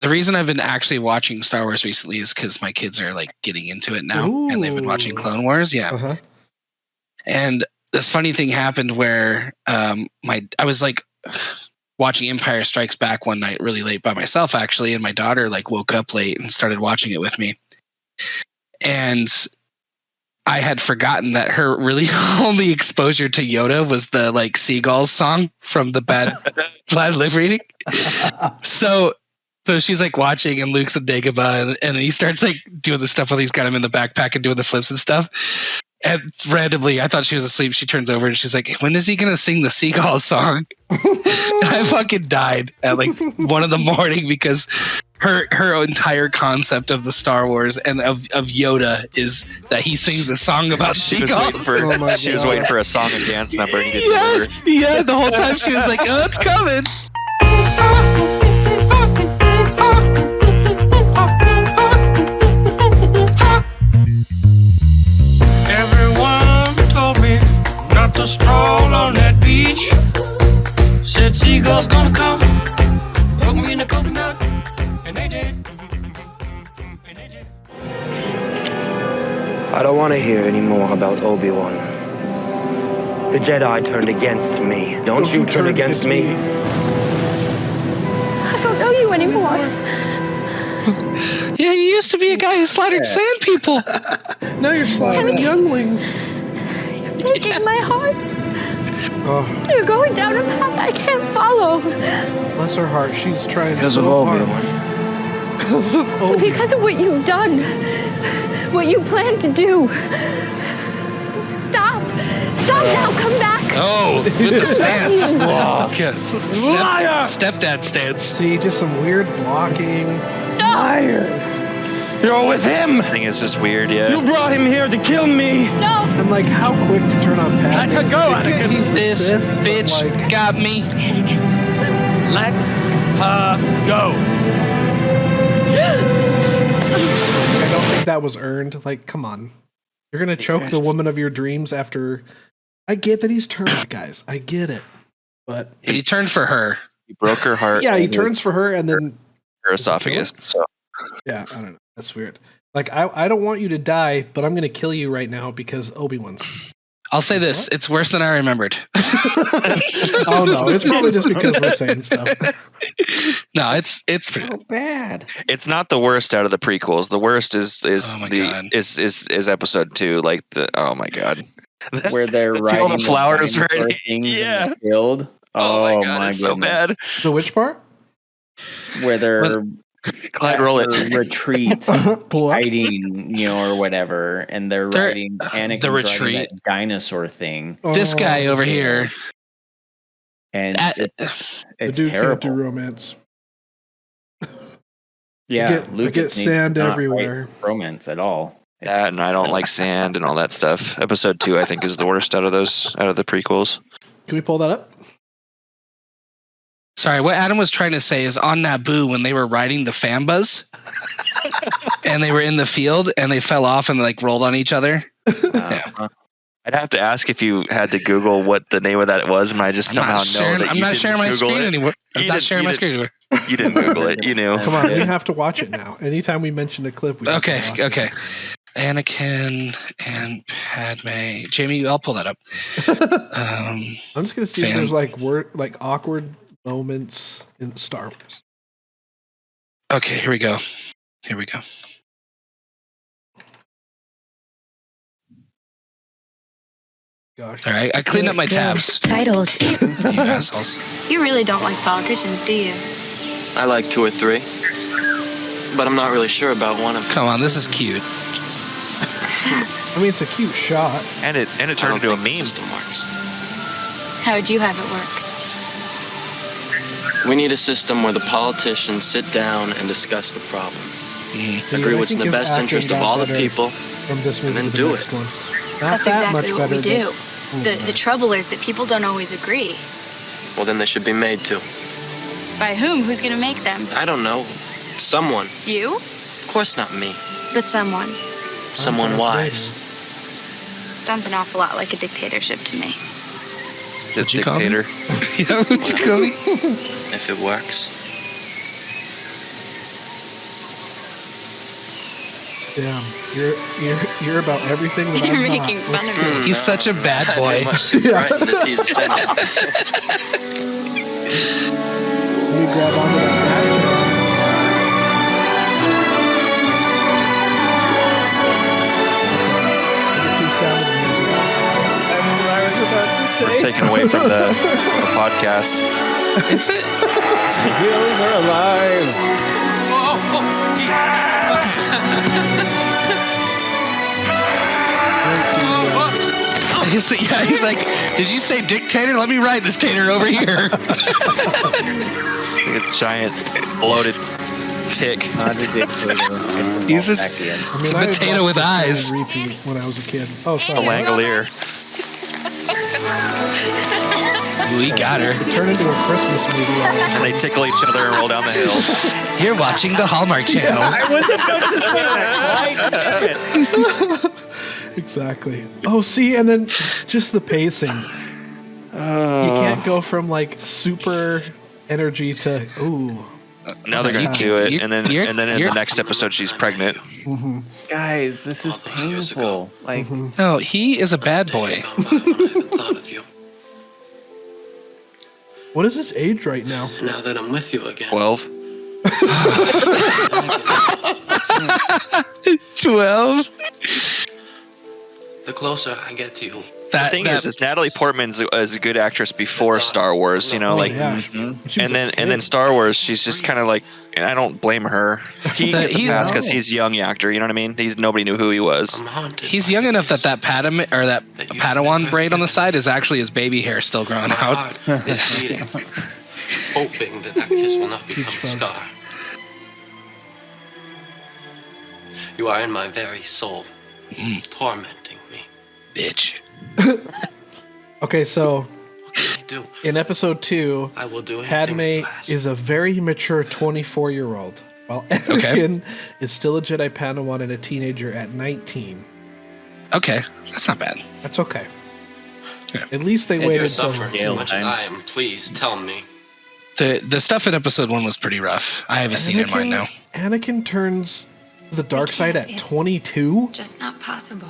The reason I've been actually watching Star Wars recently is because my kids are like getting into it now, and they've been watching Clone Wars. Yeah, and this funny thing happened where I was like watching Empire Strikes Back one night really late by myself actually, and my daughter like woke up late and started watching it with me, and I had forgotten that her really only exposure to Yoda was the like Seagulls song from the Bad Lip Reading. So she's like watching, and Luke's in Dagobah, and he starts like doing the stuff while he's got him in the backpack and doing the flips and stuff. And randomly, I thought she was asleep. She turns over and she's like, "When is he gonna sing the Seagulls song?" And I fucking died at like 1 a.m. because her entire concept of the Star Wars and of Yoda is that he sings the song about seagulls. She was waiting for a song and dance number. And yeah, the whole time she was like, "Oh, it's coming." Everyone told me not to stroll on that beach. Said seagulls gonna come, put me in a coconut, and they did. I don't want to hear any more about Obi-Wan. The Jedi turned against me. Don't you turn against me. I don't know you anymore. Yeah, you used to be a guy who slaughtered sand people. Now you're slaughtering younglings. You're breaking my heart. You're going down a path I can't follow. Bless her heart. She's trying Because so of hard. Obi-Wan. Because of Obi-Wan. Because of what you've done. What you plan to do. Stop. Stop now. Come back. Oh, with the stance. Liar! Stepdad stance. See, just some weird blocking. No. Liar! You're with him! I think it's just weird, yeah. You brought him here to kill me! No. And like, how quick to turn on Pat? Let her go, Anakin. He's the This Sith, but, bitch like, got me. Let her go! I don't think that was earned. Like, come on. You're gonna choke the woman of your dreams after... I get that he's turned, guys. I get it. But he turned for her. He broke her heart. Yeah, he turns for her and then... Her esophagus. So. Yeah, I don't know. That's weird. Like, I don't want you to die, but I'm going to kill you right now because Obi-Wan's. I'll say this. It's worse than I remembered. Oh, no. It's probably just because we're saying stuff. No, it's pretty so bad. It's not the worst out of the prequels. The worst is episode 2. Like oh my god, where they're riding all the flowers right in the field. Oh my god, it's so bad. The which part? Where they're roll it. retreat, hiding, or whatever, and they're riding Anakin's the retreat riding that dinosaur thing. This guy over here, and it's the dude terrible. can't do romance. Yeah, I get sand everywhere. Romance at all. That, and I don't like sand and all that stuff. Episode 2, I think, is the worst out of the prequels. Can we pull that up? Sorry, what Adam was trying to say is on Naboo when they were riding the Fambas and they were in the field and they fell off and like rolled on each other. Yeah. I'd have to ask if you had to Google what the name of that was, and I just somehow know that I'm not sharing my screen anymore. I'm not sharing my screen anymore. You didn't Google it. You knew. Come on, we have to watch it now. Anytime we mention a clip, we have to watch it. Anakin and Padme. Jamie, I'll pull that up. I'm just gonna see if there's like awkward moments in Star Wars. Okay, here we go. Gosh. All right, I cleaned up my tabs. Titles. You assholes. You really don't like politicians, do you? I like 2 or 3, but I'm not really sure about one of them. Come on, this is cute. I mean, it's a cute shot. And it turned into a meme. The system works. How would you have it work? We need a system where the politicians sit down and discuss the problem. Agree what's in the best interest of all the people, and then do it. That's exactly what we do. The trouble is that people don't always agree. Well, then they should be made to. By whom? Who's going to make them? I don't know. Someone. You? Of course not me. But someone. Someone wise. Sounds an awful lot like a dictatorship to me. The dictator. Yeah, would you call me? If it works. Damn, you're about everything that You're I'm making not. fun of me. He's such a bad boy. You grab onto that back. That's what I was about to say. We're taken away from the podcast. It's it. The heroes are alive. He's like, did you say dictator? Let me ride this tater over here. A giant bloated tick. Not a dictator. He's a I potato with eyes. Repeat when I was a kid. Oh, A sorry. Langolier. We got her. Turn into a Christmas movie. And they tickle each other and roll down the hill. You're watching the Hallmark Channel. I was about to say that. Exactly. Oh, see, and then just the pacing. You can't go from like super energy to ooh. Now they're gonna do it, and then in the next episode she's pregnant. Mm-hmm. Guys, this is painful. Like, No, he is a bad boy. What is his age right now? Now that I'm with you again. 12. 12. The closer I get to you. The thing is Natalie Portman is a good actress before Star Wars, you know, like, yeah. and then Star Wars, she's just kind of like, and I don't blame her. He gets a pass because he's a young actor, you know what I mean? Nobody knew who he was. He's young enough that Padawan braid on the side is actually his baby hair still growing out. Is beating, hoping that kiss will not become a scar. You are in my very soul, tormenting me. Bitch. Okay, so I do. in episode 2, I will do Padme is a very mature 24-year-old, while Anakin is still a Jedi Padawan and a teenager at 19. Okay, that's not bad. That's okay. Yeah. At least they If waited you're until suffering as much as I am, please tell me. The stuff in episode 1 was pretty rough. I haven't seen it in mine now. Anakin turns to the dark side at 22? Just not possible.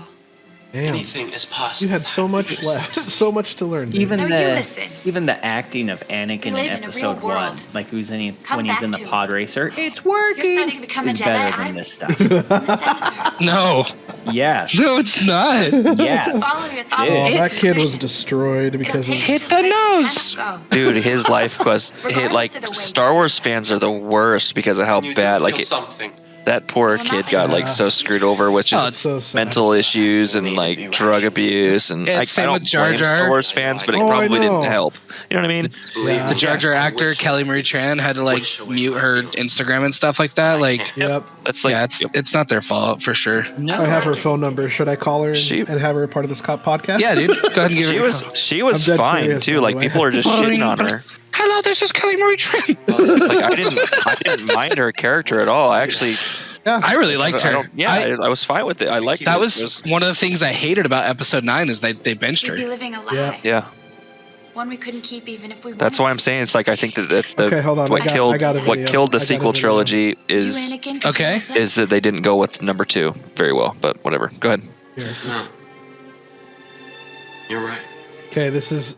Damn. Anything is possible. You had so much left, so much to learn. dude. even No, you listen. even the acting of Anakin We in live in a real episode 1, world. like when he's in Come the back pod to racer, it's working. You're starting to become a is Jedi. better than I'm this stuff. the senator. No, Yes. no, it's not. Yeah. Follow your thoughts. Yeah. Oh, and that kid was vision. destroyed because It'll of. take Hit you the to places you nose. cannot go. Dude, his life quest, Regardless of the way Star Wars fans are the worst because of how You do bad, feel like, something. that poor Well, kid not got, Yeah. like, so screwed over with Oh, just it's so sad. mental issues and, like, drug abuse. And Yeah, I same don't with Jar blame Jar. Star Wars fans, but it Oh, I probably know. didn't help. You know what I mean? Yeah. The Jar Jar actor Kelly Marie Tran had to like mute her Instagram and stuff like that. Like, Yep. That's like, yeah, it's not their fault for sure. I have her phone number. Should I call her and have her a part of this podcast? Yeah, dude. Go ahead and give she her. was I'm dead fine serious, too. by the Like, way. people are just shitting on her. Hello, this is Kelly Marie Tran. Like, I didn't mind her character at all. I actually, I really liked her. I was fine with it. I liked That it. was one of the things I hated about episode 9 is they benched We'd be her. living a lie. Yeah. Yeah, One we couldn't keep even if we that's wanted why I'm saying it's like, I think that Okay, hold on. what I got a what video. killed I the got a sequel video. trilogy to. is You, Anakin, could Okay. you live? is that they didn't go with number 2 very well. But whatever. Go ahead. Here. No. You're right. Okay, this is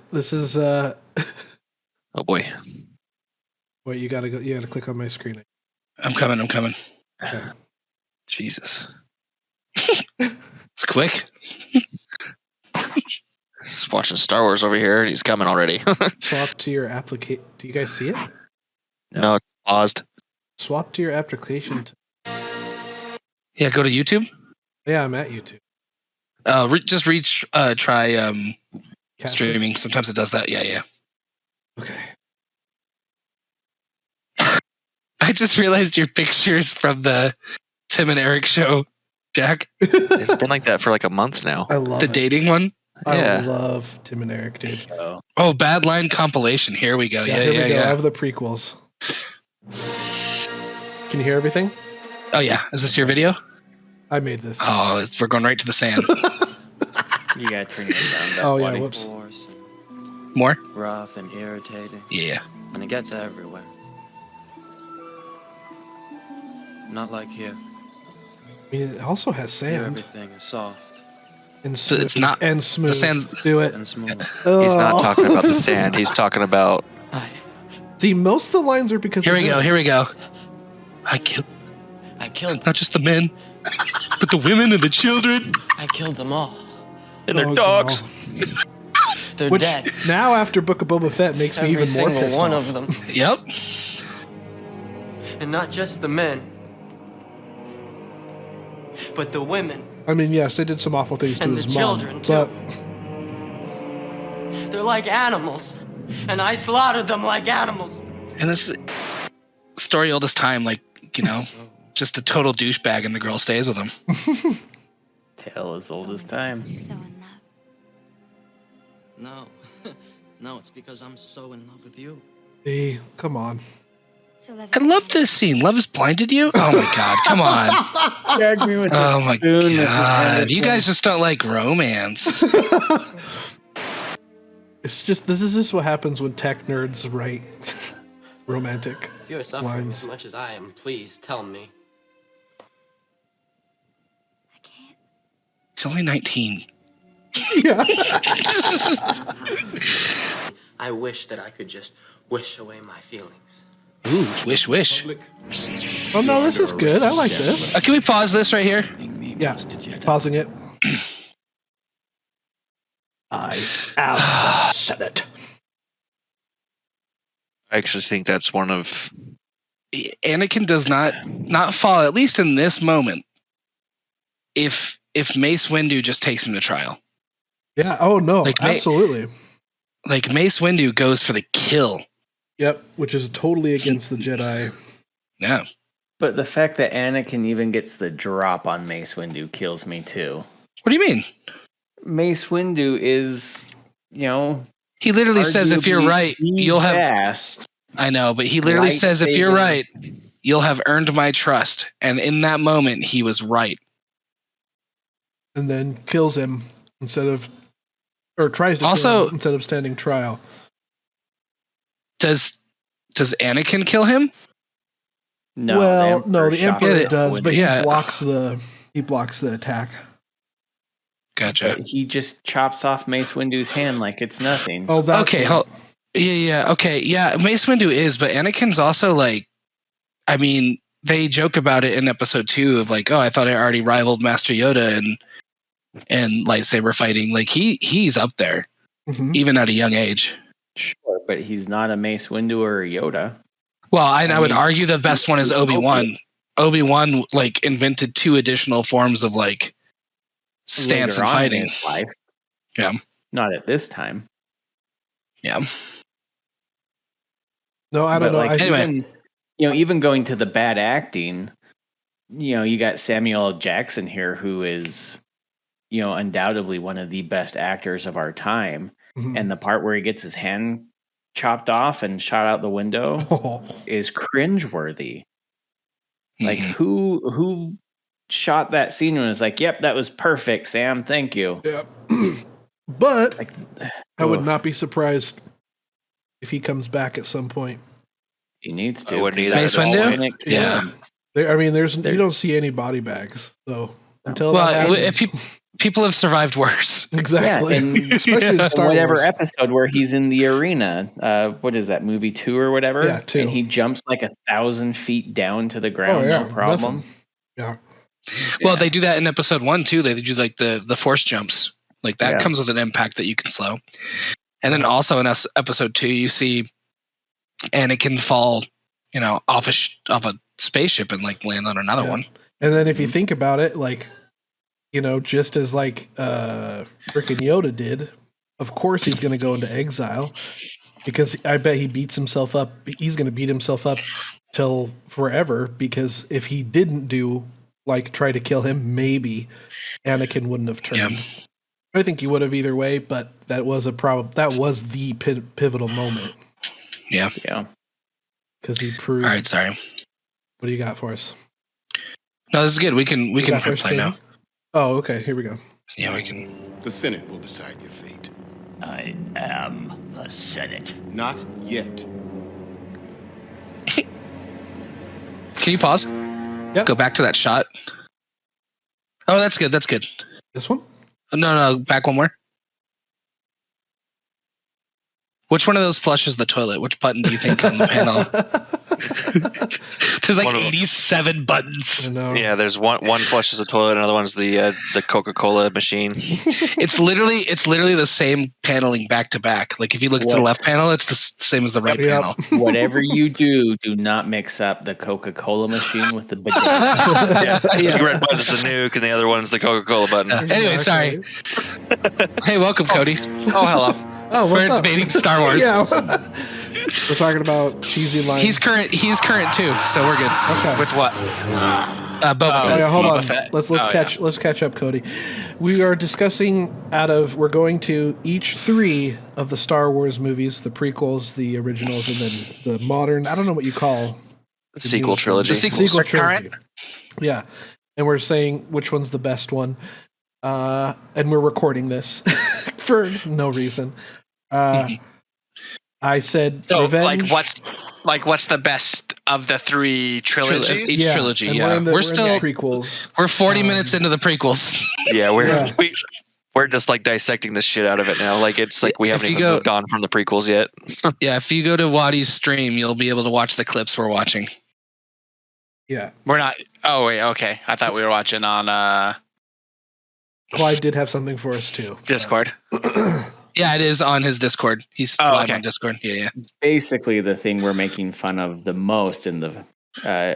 Oh boy. wait, you gotta click on my screen. I'm coming. Okay. Jesus. It's quick. Just watching Star Wars over here. He's coming already. Swap to your application. Do you guys see it? No, it's paused. Swap to your application. Yeah, go to YouTube. Yeah, I'm at YouTube. Try Capture. streaming. Sometimes it does that. Yeah. Okay. I just realized your pictures from the Tim and Eric show, Jack. It's been like that for like a month now. I love The it. dating one. I Yeah. love Tim and Eric, dude. Oh, Bad Line compilation. Here we go. Here we go. I Yeah. have the prequels. Can you hear everything? Oh yeah. Is this your video? I made this. Oh, we're going right to the sand. You gotta turn your sound up. Oh yeah, buddy. whoops. Coarse and More? rough and irritating. Yeah. And it gets everywhere. Not like here. I mean, it also has sand. Everything is soft. And smooth. It's not and smooth. The sand's Do it. And smooth. He's not talking about the sand. He's talking about. See, most of the lines are because. Here we go. I killed not just the men, but the women and the children. I killed them all. And their dogs. They're Which, dead. Now, after Book of Boba Fett, makes me even more pissed one off. of them. Yep. And not just the men, but the women. I mean, yes, they did some awful things to And his the mom, children, but they're like animals, and I slaughtered them like animals. And this is story oldest time, like, just a total douchebag, and the girl stays with him. Tale as old as time. No. No, it's because I'm so in love with you. hey, come on. I love this scene. Love has blinded you? Oh my god, come on. Gag me with Oh the my spoon, Mrs. god. Henderson. You guys just don't like romance. This is just what happens when tech nerds write romantic If you're suffering lines. as much as I am, please tell me. He's only 19. Yeah. I wish that I could just wish away my feelings. Ooh, wish. Oh no, this is good. I like this. Can we pause this right here? Yeah, pausing it. I am the Senate. I actually think that's one of. Anakin does not fall, at least in this moment, if Mace Windu just takes him to trial. Yeah. Oh no. Like, absolutely. Mace Windu goes for the kill. Yep. Which is totally against the Jedi. Yeah. But the fact that Anakin even gets the drop on Mace Windu kills me too. What do you mean? Mace Windu is, He literally says, if you're right, you'll have. Best. I know, but he literally says, if you're right, you'll have earned my trust. And in that moment, he was right. And then kills him tries to Also, kill him instead of standing trial. Does Anakin kill him? No, the Emperor does, but Yeah. he blocks the attack. Gotcha. But he just chops off Mace Windu's hand like it's nothing. Oh, that's Okay. Okay. Yeah. Mace Windu is, but Anakin's also like, I mean, they joke about it in episode 2 of like, oh, I thought I already rivaled Master Yoda and lightsaber fighting. Like he's up there, even at a young age. Sure, but he's not a Mace Windu or a Yoda. Well, I would argue the best one is Obi-Wan. Obi-Wan like invented 2 additional forms of like stance and fighting. In his life. Yeah. Not at this time. Yeah. No, I don't know. Anyway, even going to the bad acting, you got Samuel L. Jackson here, who is, undoubtedly one of the best actors of our time. Mm-hmm. And the part where he gets his hand chopped off and shot out the window is cringeworthy. Like who shot that scene and was like, "Yep, that was perfect, Sam. Thank you." Yeah. But I would not be surprised if he comes back at some point. He needs to. I wouldn't either. Mace Windu? Yeah. You don't see any body bags, so until people have survived worse. Exactly. Yeah, and especially in Star whatever Wars. episode where he's in the arena. What is that, movie 2 or whatever? Yeah, 2. And he jumps like 1,000 feet down to the ground, no problem. Nothing. Yeah. Well, they do that in episode 1 too. They do like the force jumps. Like that comes with an impact that you can slow. And then also in episode 2, you see Anakin fall, off a spaceship and like land on another one. And then if you think about it, like, just as like frickin' Yoda did, of course he's going to go into exile because I bet he beats himself up. He's going to beat himself up till forever because if he didn't try to kill him, maybe Anakin wouldn't have turned. Yeah. I think he would have either way, but that was that was the pivotal moment. Yeah. Yeah. Because he proved. All right, sorry. What do you got for us? No, this is good. We can play now. Oh, okay. Here we go. Yeah, we can. The Senate will decide your fate. I am the Senate. Not yet. Can you pause? Yep. Go back to that shot. Oh, that's good. That's good. This one? No, back one more. Which one of those flushes the toilet? Which button do you think on the panel? There's like 87 buttons. Yeah, there's one flushes the toilet, another one's the Coca-Cola machine. It's literally the same paneling back to back. Like if you look at the left panel, it's the same as the right panel. Whatever you do not mix up the Coca-Cola machine with the bidet. The red button's the nuke, and the other one's the Coca-Cola button. Anyway, sorry. Hey, welcome, Cody. Oh, hello. Oh, we're debating Star Wars. Yeah. We're talking about cheesy lines. He's current too, so we're good. Okay. With what? Boba Fett. Hold on. Fett. Let's catch up, Cody. We are discussing we're going to each 3 of the Star Wars movies, the prequels, the originals, and then the modern. I don't know what you call the sequel trilogy. The sequel trilogy. Yeah, and we're saying which one's the best one, and we're recording this for no reason. I said Revenge. What's the best of the 3 trilogies? Each trilogy, yeah. We're still in the prequels. We're 40 minutes into the prequels. Yeah, we're just like dissecting the shit out of it now. Like it's like we haven't even moved on from the prequels yet. Yeah, if you go to Wadi's stream, you'll be able to watch the clips we're watching. Yeah. We're not. Oh wait, okay. I thought we were watching on Clyde did have something for us too. Discord. Yeah, it is on his Discord. He's live on Discord. Yeah. Basically, the thing we're making fun of the most in the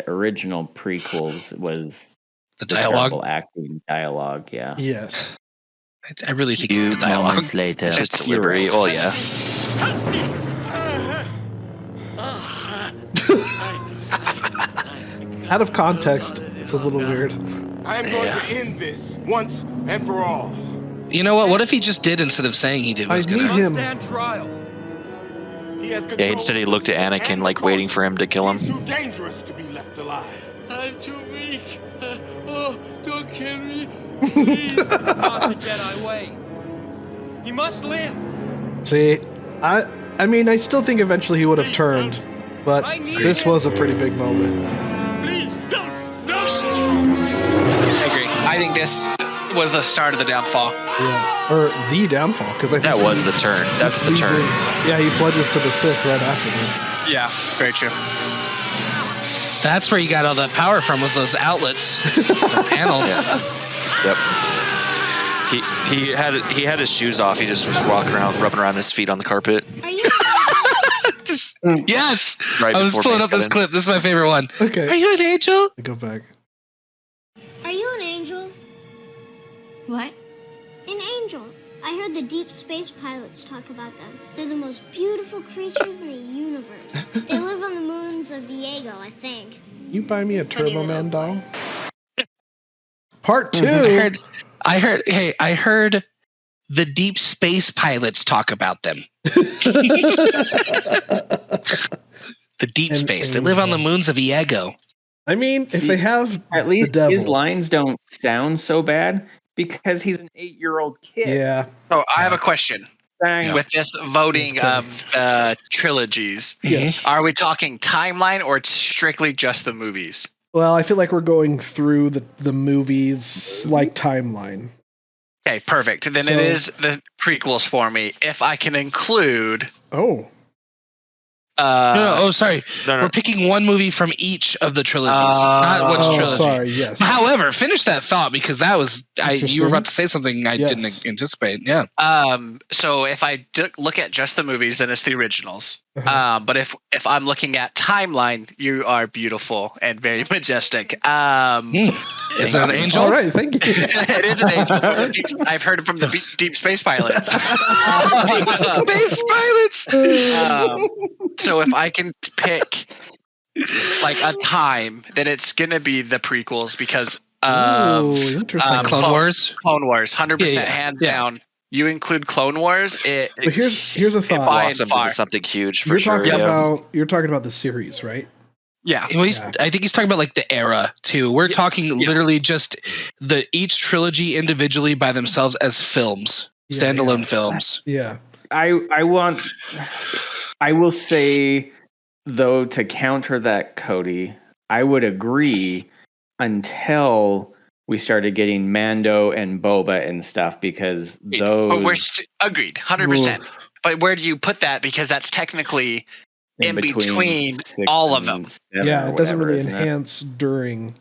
original prequels was the dialogue, acting dialogue. Yeah. Yes. I really think it's the dialogue. Moments later, it's just delivery. Oh yeah. Out of context, it's a little weird. I am going to end this once and for all. You know what? What if he just did instead of saying he did? I need him. Yeah, instead he looked at Anakin like waiting for him to kill him. He's too dangerous to be left alive. I'm too weak. Oh, don't kill me. Please. Not the Jedi way. He must live. See, I mean, I still think eventually he would have turned, but this was a pretty big moment. Please, don't. I agree. I think this was the start of the downfall. Yeah, or the downfall, because I think that was the turn. That's the turn. Yeah, he pledges to the Sith right after this. Yeah, very true. That's where you got all that power from, was those outlets, the panels. Yep. He had his shoes off. He just was walking around, rubbing around his feet on the carpet. Are you? Yes. Right I was pulling up this clip. This is my favorite one. Okay. Are you an angel? Go back. Are you an angel? What? An angel. I heard the deep space pilots talk about them. They're the most beautiful creatures in the universe. They live on the moons of Viego, I think. You buy me a Turbo Man doll? Part 2. I heard the deep space pilots talk about them. The deep space. They live on the moons of Viego. I mean, if they have at least his lines don't sound so bad because he's an 8-year-old kid. Yeah. So I have a question. Dang. With this voting of trilogies, Yes. Are we talking timeline or it's strictly just the movies? Well, I feel like we're going through the movies like timeline. Okay, perfect. Then it is the prequels for me. If I can include. Oh. Sorry. No. We're picking one movie from each of the trilogies, not which trilogy. Sorry, yes. However, finish that thought because that was you were about to say something I didn't anticipate. Yeah. So if I look at just the movies, then it's the originals. But if I'm looking at timeline, you are beautiful and very majestic. Is that an angel? All right, thank you. It is an angel. I've heard it from the deep space pilots. Space pilots. So if I can pick like a time, then it's gonna be the prequels because of Clone Wars. Clone Wars, 100% hands down. You include Clone Wars, but here's a thought. Blossomed into something huge for sure. You're talking about the series, right? Yeah. Well, I think he's talking about like the era too. We're talking literally just each trilogy individually by themselves as films, standalone films. Yeah. I will say, though, to counter that, Cody, I would agree until we started getting Mando and Boba and stuff because those. But we're agreed, 100%. But where do you put that? Because that's technically in between all of them. Yeah, it doesn't really enhance during.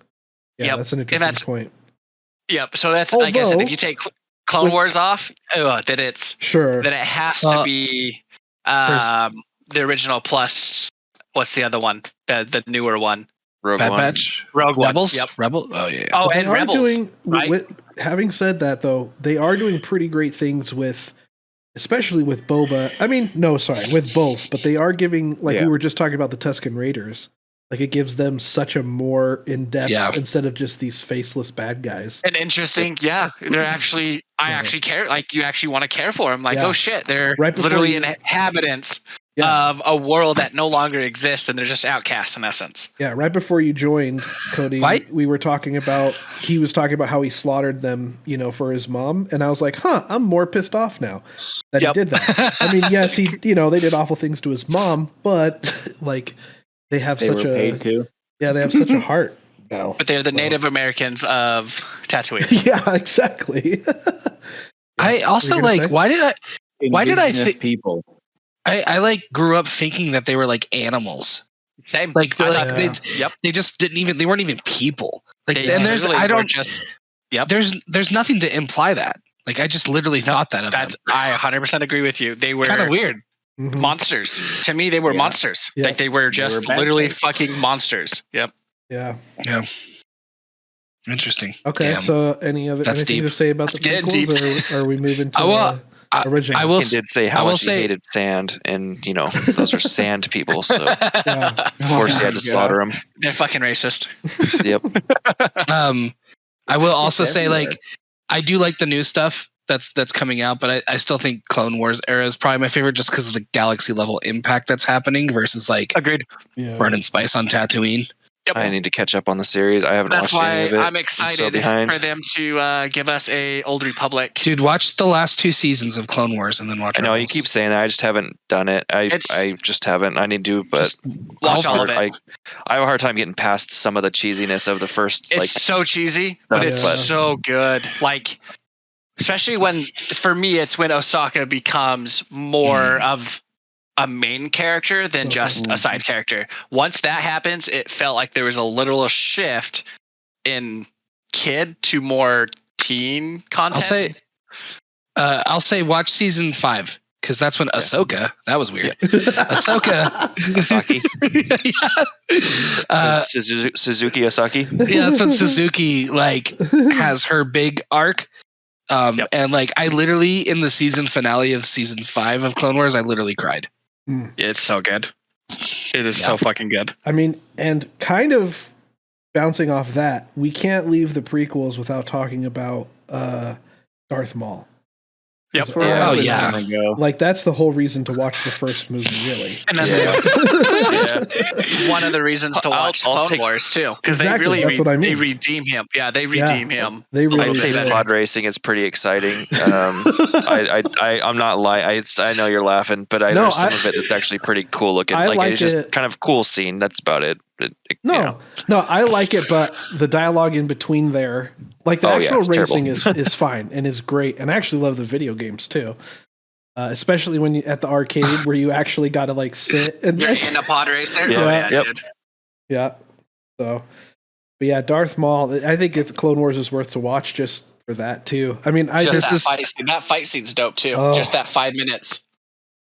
Yeah, that's an interesting point. Yep. So that's like I said, if you take Clone Wars off, then it's then it has to be the original plus. What's the other one? The newer one. Rogue One. Rebels. Yep. Rebel. Oh yeah. Oh, and Rebels. Having said that, though, they are doing pretty great things especially with Boba. I mean, no, sorry, with both. But they are giving, we were just talking about the Tusken Raiders. Like it gives them such a more in-depth instead of just these faceless bad guys. And interesting, they're actually. I actually care. Like you actually want to care for them. Like oh shit, they're literally inhabitants of a world that no longer exists, and they're just outcasts in essence. Yeah, right before you joined, Cody, we were talking about. He was talking about how he slaughtered them, for his mom, and I was like, I'm more pissed off now that he did that. I mean, yes, they did awful things to his mom, but like. They have such a paid too. Yeah, they have such a heart now. But they're the Native Americans of Tatooine. Yeah, exactly. I also like. Why did I think people? I grew up thinking that they were like animals. Same. They just didn't even. They weren't even people. Like, and there's there's nothing to imply that. Like, I just literally thought that of them. I 100% agree with you. They were kind of weird. Monsters. To me, they were monsters. Yeah. Like they were just literally fucking monsters. Yep. Yeah. Interesting. Okay. Damn. So, anything to say about the prequels, or are we moving to the original? I did say how much he hated sand, and those are sand people. So of course he had to slaughter them. They're fucking racist. Yep. I will also say I do like the new stuff that's coming out, but I still think Clone Wars era is probably my favorite just because of the galaxy level impact that's happening versus agreed Burn and Spice on Tatooine. Yep. I need to catch up on the series. I haven't watched any of it. I'm excited for them to give us a Old Republic. Dude, watch the last 2 seasons of Clone Wars and then watch. I know you keep saying that. I just haven't done it. I just haven't. I need to, but watch all of it. I have a hard time getting past some of the cheesiness of the first. It's so cheesy, but it's so good. Like. Especially for me, it's when Ahsoka becomes more of a main character than just a side character. Once that happens, it felt like there was a literal shift in kid to more teen content. I'll say watch season 5 because that's when Ahsoka. That was weird. Ahsoka. Asaki. Suzuki Asaki. Yeah, that's when Suzuki has her big arc. And I literally in the season finale of season 5 of Clone Wars, I literally cried. It's so good. It is so fucking good. I mean, and kind of bouncing off that, we can't leave the prequels without talking about Darth Maul. Yep. Oh yeah. Like that's the whole reason to watch the first movie, really. And that's one of the reasons to watch Clone Wars too, because they really they redeem him. Yeah, they redeem him. They really I'd say pod racing is pretty exciting. I'm not lying. I know you're laughing, but there's some of it that's actually pretty cool looking. It's just kind of cool scene. That's about it. No, I like it, but the dialogue in between there, like the actual racing is fine and is great, and I actually love the video games too. Especially when you at the arcade where you actually got to sit and in a pod race there. Yeah. So, but yeah, Darth Maul. I think Clone Wars is worth to watch just for that too. I mean, that fight scene's dope too. Just that 5 minutes.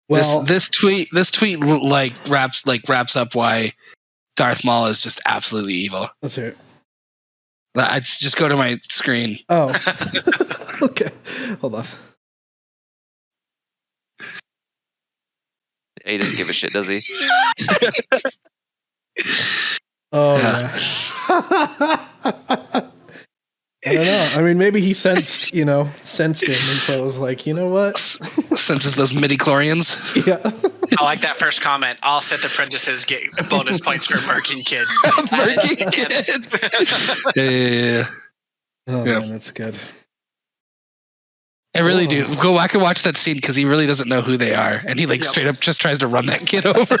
Well, this tweet wraps up why Darth Maul is just absolutely evil. Let's hear it. I just go to my screen. Oh, okay. Hold on. He doesn't give a shit, does he? Oh, yeah. I don't know. I mean, maybe he sensed him, and so it was like, you know what? Senses those midi-chlorians. Yeah. I like that first comment. All Sith apprentices get bonus points for murking kids. Murking kids. Yeah. Oh, man, that's good. I really do. Go back and watch that scene because he really doesn't know who they are. And he straight up just tries to run that kid over.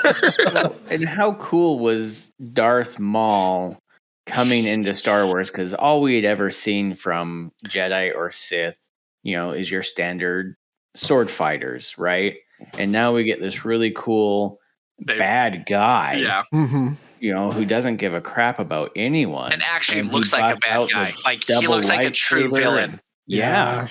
And how cool was Darth Maul coming into Star Wars, because all we had ever seen from Jedi or Sith, is your standard sword fighters, right? And now we get this really cool bad guy, who doesn't give a crap about anyone, and actually looks like a bad guy. Like he looks like a true villain. Yeah.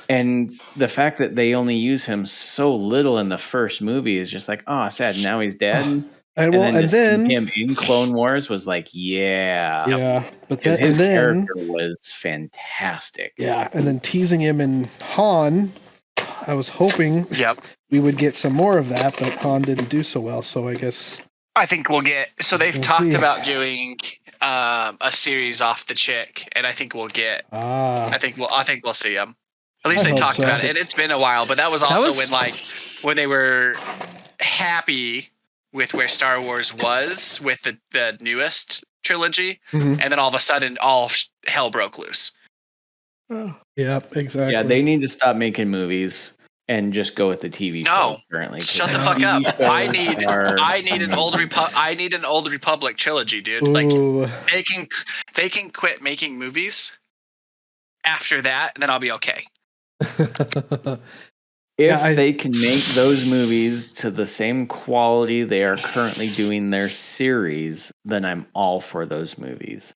And the fact that they only use him so little in the first movie is just like, oh, sad. Now he's dead. And then him in Clone Wars was like, but because his character was fantastic. Yeah, and then teasing him in Han, I was hoping we would get some more of that, but Han didn't do so well. So I guess I think we'll get. So they've talked about doing a series off the chick, and I think we'll get. I think we'll see him. At least they talked about it, and it's been a while. But that was also when they were happy with where Star Wars was with the newest trilogy, and then all of a sudden all hell broke loose. Yep, exactly. Yeah, they need to stop making movies and just go with the TV show currently. Shut the fuck up! I need an Old Republic trilogy, dude. Ooh. Like they can quit making movies after that, and then I'll be okay. If they can make those movies to the same quality they are currently doing their series, then I'm all for those movies.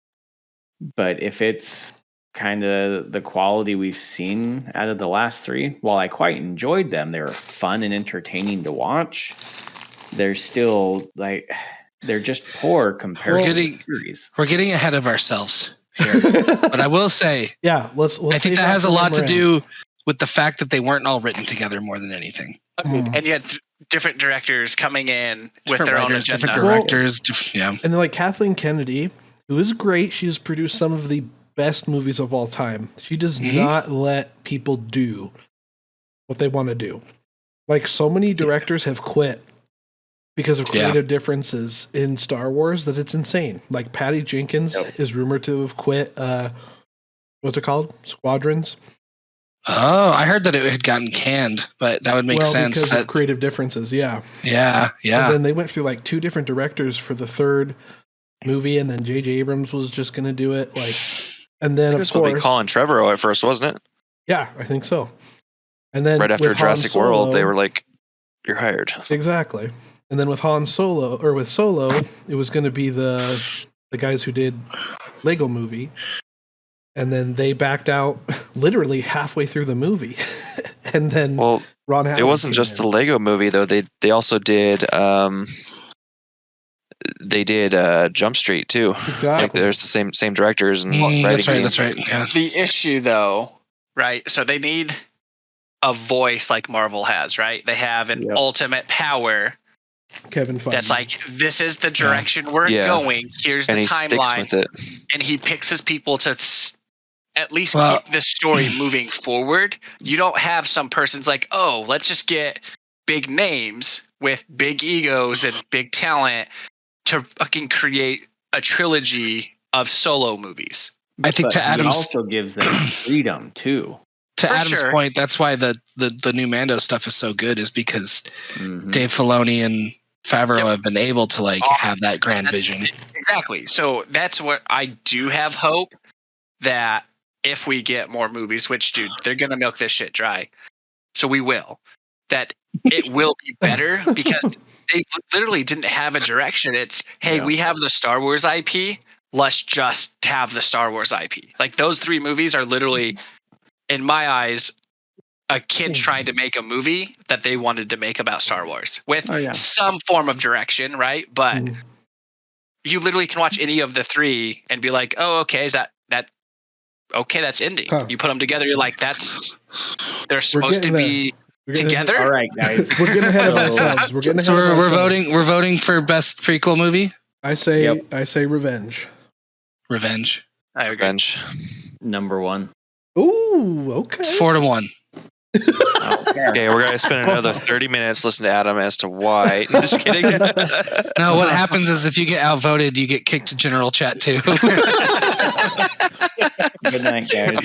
But if it's kind of the quality we've seen out of the last three, while I quite enjoyed them, they were fun and entertaining to watch, they're still they're just poor compared to the series. We're getting ahead of ourselves here. But I will say, I think that has a lot to do with the fact that they weren't all written together more than anything. And you had different directors coming in with their own agenda. Different directors, And then like Kathleen Kennedy, who is great, she's produced some of the best movies of all time. She does not let people do what they want to do. Like so many directors have quit because of creative differences in Star Wars that it's insane. Like Patty Jenkins is rumored to have quit what's it called? Squadrons. Oh, I heard that it had gotten canned, but that would make sense. Because of creative differences, yeah. Yeah. And then they went through like 2 different directors for the third movie, and then J.J. Abrams was just going to do it. And then it was supposed to be Colin Trevorrow at first, wasn't it? Yeah, I think so. And then right after Jurassic World, they were like, "You're hired." Exactly. And then with Solo, it was going to be the guys who did Lego Movie. And then they backed out literally halfway through the movie. And then Ron Howard. It wasn't just the Lego Movie though. They also did Jump Street too. Exactly. Like there's the same directors and writing team. That's right. Yeah. The issue though, right? So they need a voice like Marvel has, right? They have an ultimate power. Kevin Feige. That's like, this is the direction we're going. Here's the timeline. Sticks with it. And he picks his people to at least keep the story moving forward. You don't have some person's like, oh, let's just get big names with big egos and big talent to fucking create a trilogy of solo movies. I think to Adam's also gives them freedom too. To Adam's point, that's why the new Mando stuff is so good, is because Dave Filoni and Favreau have been able to have that grand vision. Exactly. So that's what I do have hope that if we get more movies, which dude, they're gonna milk this shit dry. So we will. That it will be better because they literally didn't have a direction. It's we have the Star Wars IP. Let's just have the Star Wars IP. Like those 3 movies are literally, in my eyes, a kid trying to make a movie that they wanted to make about Star Wars with some form of direction, right? But you literally can watch any of the 3 and be like, oh, okay, is that okay, that's indie. Huh. You put them together, you're like, they're supposed to be together. All right, guys. We're getting ahead of ourselves. We're voting for best prequel movie. I say Revenge. Revenge. I agree. Revenge. Number 1. Ooh, okay. It's 4-1. Okay, we're gonna spend another 30 minutes listening to Adam as to why. Just kidding. No, what happens is if you get outvoted, you get kicked to general chat too. Good night, guys.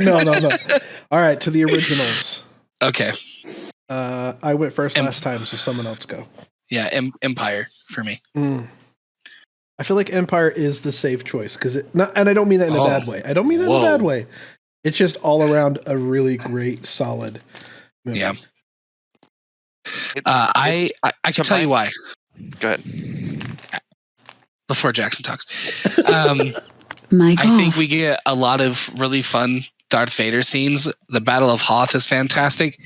No. All right, to the originals. Okay. I went first last time, so someone else go. Yeah, Empire for me. I feel like Empire is the safe choice because and I don't mean that in a bad way. I don't mean that in a bad way. It's just all around a really great, solid movie. Yeah. I can tell you why. Go ahead. Before Jackson talks. I think we get a lot of really fun Darth Vader scenes. The Battle of Hoth is fantastic.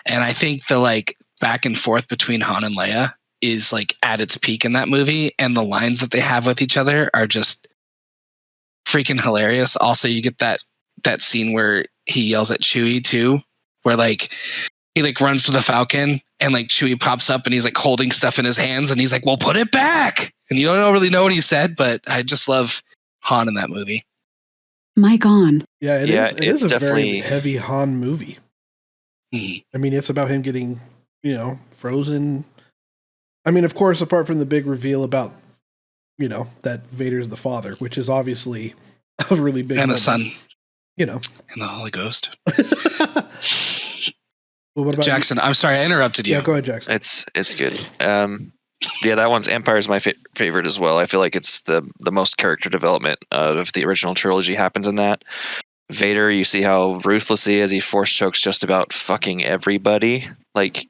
And I think the like back and forth between Han and Leia is like at its peak in that movie. And the lines that they have with each other are just freaking hilarious. Also, you get that scene where he yells at Chewie too, where like he like runs to the Falcon and like Chewie pops up and he's like holding stuff in his hands and he's like, well, put it back. And you don't really know what he said, but I just love Han in that movie. Mic on. Yeah, it is a definitely very heavy Han movie. I mean, it's about him getting, frozen. I mean, of course, apart from the big reveal about, that Vader's the father, which is obviously a really big and the son, and the Holy Ghost. Well, what about Jackson? I'm sorry, I interrupted you. Yeah, go ahead, Jackson. It's good. That one's Empire is my favorite as well. I feel like it's the most character development of the original trilogy happens in that. Vader, you see how ruthless he is. He force chokes just about fucking everybody. Like,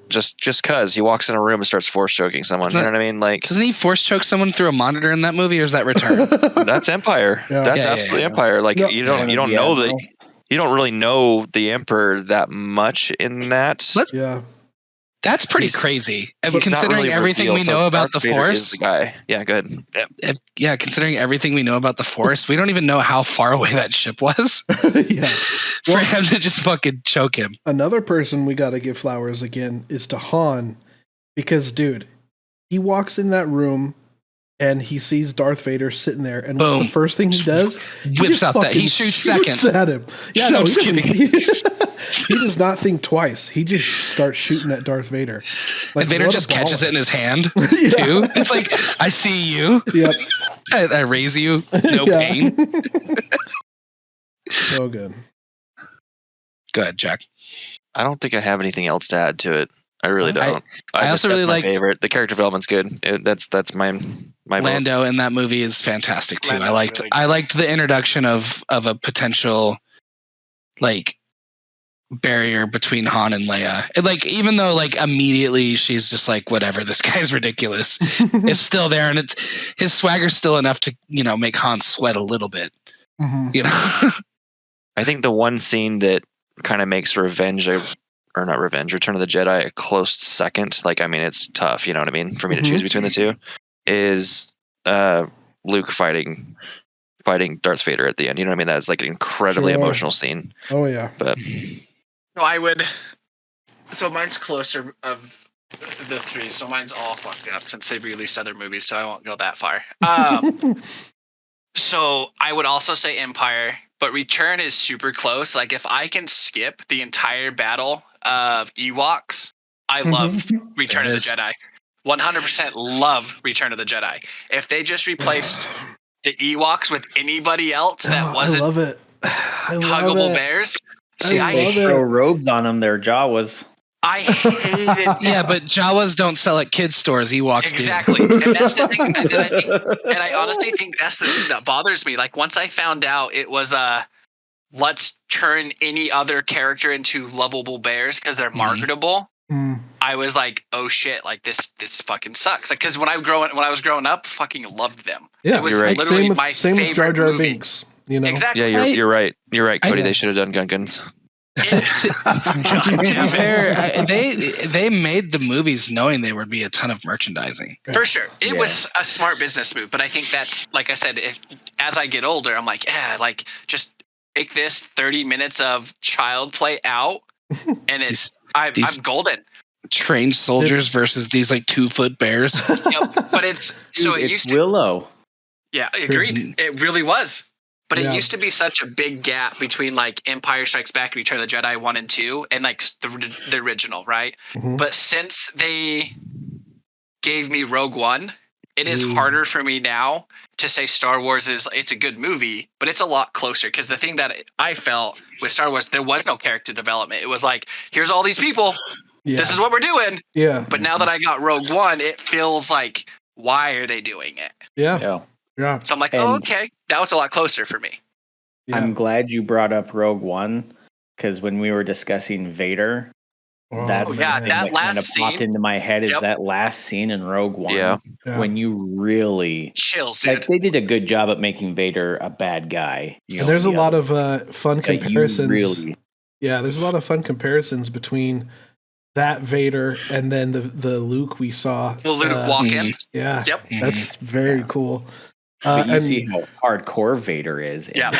just cause he walks in a room and starts force choking someone. You know what I mean? Like, doesn't he force choke someone through a monitor in that movie, or is that Return? That's Empire. Yeah. That's absolutely Empire. Like, you don't know that. You don't really know the Emperor that much in that. That's pretty crazy. Considering really everything we know about the Force. Is the guy. Yeah, go ahead. Yeah, considering everything we know about the Force, we don't even know how far away that ship was. For him to just fucking choke him. Another person we got to give flowers again is to Han, because dude, he walks in that room and he sees Darth Vader sitting there, and boom. The first thing he does, whips out that he shoots second at him. Yeah, no, he's kidding. He does not think twice. He just starts shooting at Darth Vader. Like, and Vader just catches it in his hand too. It's like, I see you. Yep. I raise you. No pain. So good. Go ahead, Jack. I don't think I have anything else to add to it. I really don't. I also really like favorite. The character development's good. That's my Lando vote. In that movie is fantastic too. I liked the introduction of a potential like barrier between Han and Leia. Like, even though like immediately she's just like, whatever, this guy's ridiculous. It's still there, and his swagger's still enough to make Han sweat a little bit. Mm-hmm. I think the one scene that kind of makes Return of the Jedi a close second. Like, I mean, it's tough, you know what I mean, for me to choose between the two, is Luke fighting Darth Vader at the end. You know what I mean? That's like an incredibly emotional scene. Oh yeah. But no, I would. So mine's closer of the three. So mine's all fucked up since they've released other movies. So I won't go that far. So I would also say Empire, but Return is super close. Like, if I can skip the entire battle of Ewoks, I love Return of the Jedi. 100% love Return of the Jedi. If they just replaced the Ewoks with anybody else that wasn't I love it. huggable bears. See, I throw robes on them. Their Jawas. I hated. Yeah, but Jawas don't sell at kids stores. Ewoks exactly, and that's the thing. And I honestly think that's the thing that bothers me. Like, once I found out it was let's turn any other character into lovable bears because they're marketable. I was like, oh shit, like this fucking sucks. Like, because when I was growing up, fucking loved them. Yeah, it was right. literally my favorite with Jar Jar movie. Binks, you know? Exactly. Yeah, you're right. You're right, Cody. They should have done Gun-Guns. To be fair, they made the movies knowing there would be a ton of merchandising. For sure. It was a smart business move, but I think that's, like I said, as I get older, I'm like, like, just take this 30 minutes of child play out, and I'm golden. Trained soldiers versus these like 2-foot bears. But it used to Willow. Yeah, agreed. It really was. But it used to be such a big gap between like Empire Strikes Back and Return of the Jedi 1 and 2 and like the original, right? But since they gave me Rogue One, it is harder for me now to say Star Wars it's a good movie, but it's a lot closer, because the thing that I felt with Star Wars, there was no character development. It was like, here's all these people. Yeah. This is what we're doing. Yeah. But now that I got Rogue One, it feels like why are they doing it? Yeah. So I'm like, okay, that was a lot closer for me. Yeah. I'm glad you brought up Rogue One, because when we were discussing Vader, that's that that last kind of popped into my head is that last scene in Rogue One when you really chills, dude. like they did a good job at making Vader a bad guy. And there's a lot of fun comparisons. Really, there's a lot of fun comparisons between that Vader and then the Luke we saw. The Luke walk in. Yeah. Yep. That's very cool. But you and see how hardcore Vader is. Yeah.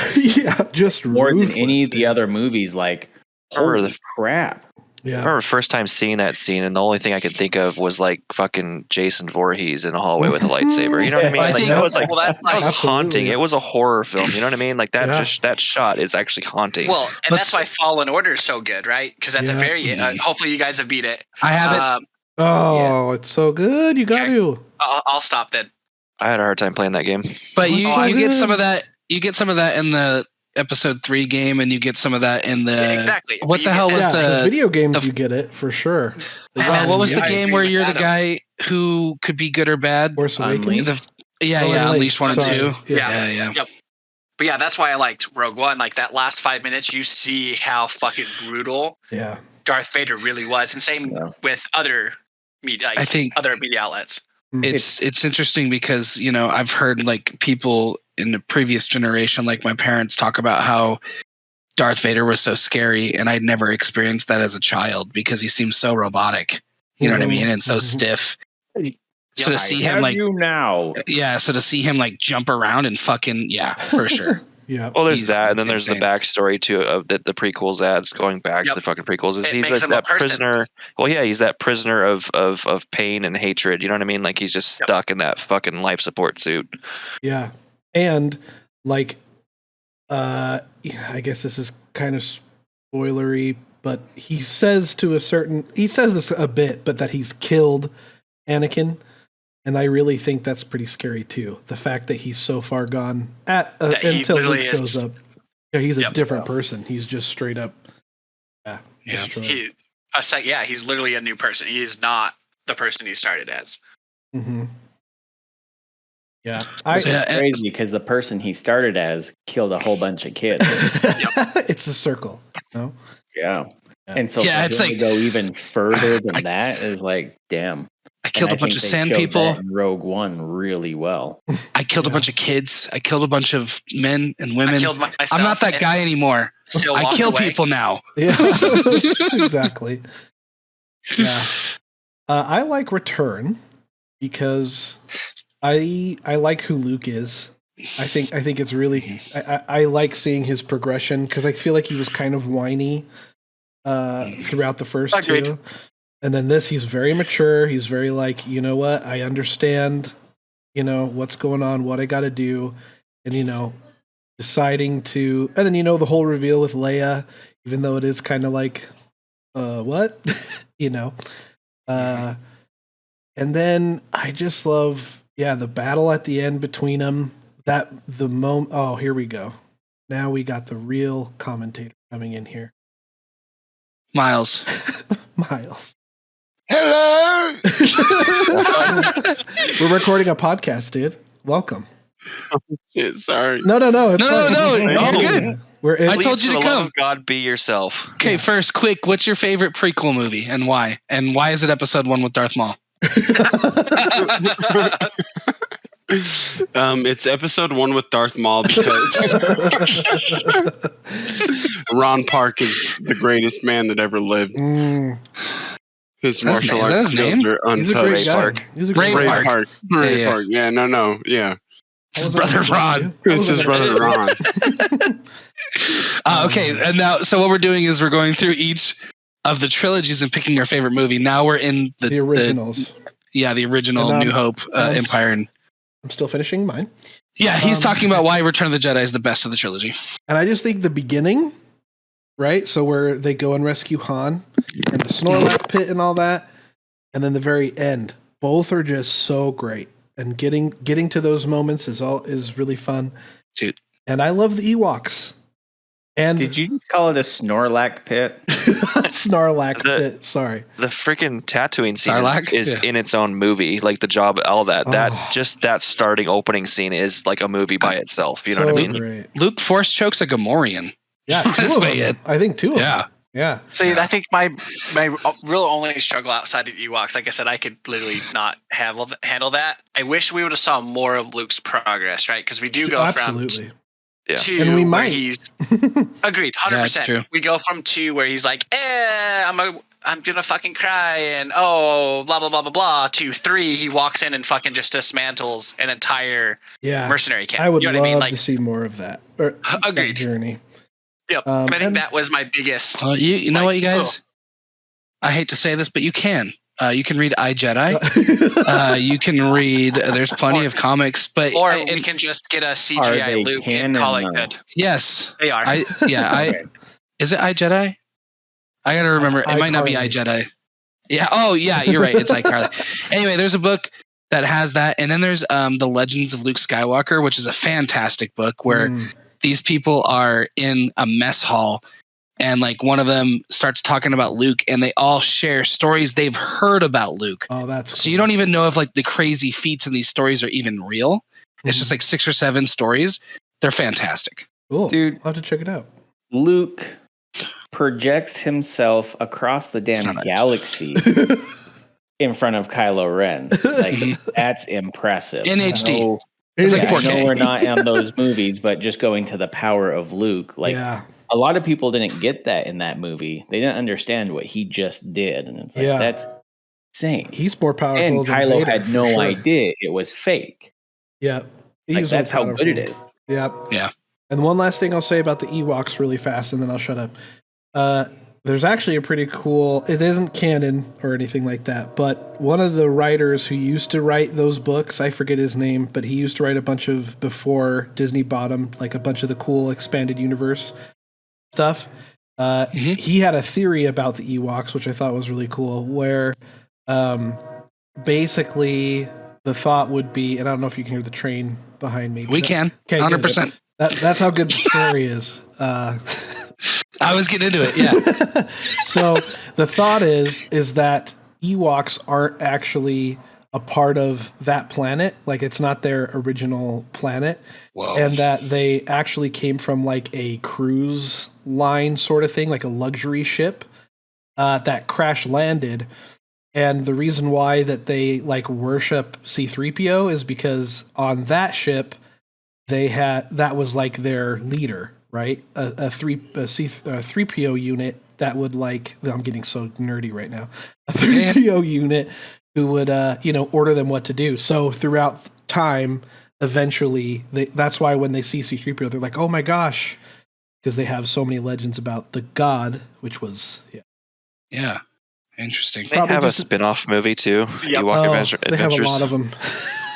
Just more ruthless, than any of the other movies. Like, holy crap. I remember the first time seeing that scene, and the only thing I could think of was like fucking Jason Voorhees in a hallway with a lightsaber. You know what I mean? Like that was like that was haunting. It was a horror film. You know what I mean? Like that that shot is actually haunting. Well, and that's why Fallen Order is so good, right? Because at the very end, hopefully you guys have beat it. I have it. It's so good. You got to. I'll stop then. I had a hard time playing that game. But you get some of that. You get some of that in the Episode 3 game, and you get some of that in the exactly. What the hell was the video games? You get it for sure. What was the game where you're the guy who could be good or bad? Force Awakens. Unleashed 1 and 2. Yeah. Yep. But yeah, that's why I liked Rogue One. Like that last 5 minutes, you see how fucking brutal Darth Vader really was, and same with other media. Like, I think other media outlets. It's interesting because I've heard like people in the previous generation, like my parents, talk about how Darth Vader was so scary, and I'd never experienced that as a child because he seems so robotic. You know what I mean? And so stiff. So to see him like so to see him like jump around and fucking for sure. Well, there's that, and then there's the backstory too of that the prequels adds going back to the fucking prequels. Is he's like that prisoner? Well, he's that prisoner of pain and hatred. You know what I mean? Like he's just stuck in that fucking life support suit. Yeah, and like, I guess this is kind of spoilery, but he says this a bit, but that he's killed Anakin. And I really think that's pretty scary too. The fact that he's so far gone until Luke shows up. Yeah, he's a different person. He's just straight up. Destroyed. He's literally a new person. He is not the person he started as. Mm-hmm. Yeah, it's crazy because the person he started as killed a whole bunch of kids. It's a circle. No. Yeah. And so it's like to go even further than that is like, damn. I killed a bunch of sand people in Rogue One really well. I killed a bunch of kids. I killed a bunch of men and women. I'm not that guy anymore. I kill people now. Yeah, exactly. Yeah, I like Return because I like who Luke is. I think it's really I like seeing his progression because I feel like he was kind of whiny throughout the first two. And then he's very mature. He's very like, you know what? I understand, what's going on, what I got to do. And, deciding to, and then, the whole reveal with Leia, even though it is kind of like, what? And then I just love, the battle at the end between them, oh, here we go. Now we got the real commentator coming in here. Miles. Hello. We're recording a podcast, dude. Welcome. Sorry. No. No. You're good. I told you to come. God, be yourself. Okay, first, quick. What's your favorite prequel movie and why? And why is it Episode 1 with Darth Maul? It's Episode 1 with Darth Maul because Ron Park is the greatest man that ever lived. His martial arts skills are untouched. Ray Park. Yeah, no. Yeah. His brother Ron. It's his brother Ron. Okay, and now, so what we're doing is we're going through each of the trilogies and picking our favorite movie. Now we're in the originals. The original New Hope, Empire. And I'm still finishing mine. Yeah, he's talking about why Return of the Jedi is the best of the trilogy. And I just think the beginning, right? So where they go and rescue Han and the Snorlax pit and all that, and then the very end, both are just so great. And getting to those moments is really fun, dude. And I love the Ewoks. And did you just call it a Snorlax pit? Snorlax pit. Sorry. The freaking Tatooine scene is in its own movie. Like the job, all that. That starting opening scene is like a movie by itself. You know what I mean? Great. Luke force chokes a Gamorrean. Yeah, two of them. I think two of them. Yeah. See, I think my real only struggle outside of Ewoks, like I said, I could literally not handle that. I wish we would have saw more of Luke's progress, right? Because we do go from 2 and we where might. he's agreed, 100%. We go from 2 where he's like, I'm gonna fucking cry and blah blah blah blah blah, to 3 he walks in and fucking just dismantles an entire mercenary camp. I would you know love what I mean? Like, to see more of that. Agreed. That journey. Yep. And I think that was my biggest. You know what, you guys? I hate to say this, but you can. You can read I, Jedi. You can read. There's plenty of comics, but we can just get a CGI Luke and call it good. Yes, they are. Is it I, Jedi? I gotta remember. It might not be I, Jedi. Yeah. Oh, yeah. You're right. It's iCarly. Anyway, there's a book that has that, and then there's the Legends of Luke Skywalker, which is a fantastic book where these people are in a mess hall. And like one of them starts talking about Luke, and they all share stories they've heard about Luke. Oh, that's so you don't even know if like the crazy feats in these stories are even real. It's just like 6 or 7 stories. They're fantastic. Cool, dude. I'll have to check it out. Luke projects himself across the damn galaxy in front of Kylo Ren. Like that's impressive. In HD. It's like 4K. I know we're not on those movies, but just going to the power of Luke, like. Yeah. A lot of people didn't get that in that movie. They didn't understand what he just did, and it's like that's insane. He's more powerful. And than Kylo Vader, had no idea it was fake. Yeah, like, that's how good it is. Yep. Yeah. And one last thing I'll say about the Ewoks really fast, and then I'll shut up. There's actually a pretty cool. It isn't canon or anything like that, but one of the writers who used to write those books, I forget his name, but he used to write a bunch of before Disney bought him, like a bunch of the cool expanded universe stuff. He had a theory about the Ewoks, which I thought was really cool, where basically the thought would be, and I don't know if you can hear the train behind me. We can. 100%. That's how good the story is. I was getting into it, yeah. So the thought is that Ewoks aren't actually a part of that planet, like it's not their original planet. Whoa. And that they actually came from like a cruise line sort of thing, like a luxury ship that crash landed. And the reason why that they like worship C-3PO is because on that ship that was like their leader, right? A 3PO unit that would like, I'm getting so nerdy right now. A 3PO unit who would, order them what to do. So throughout time, eventually, that's why when they see C-3PO, they're like, oh my gosh, because they have so many legends about the god, which was, Yeah, interesting. They have a spin-off movie too. Yep. Ewok Adventures. They have a lot of them.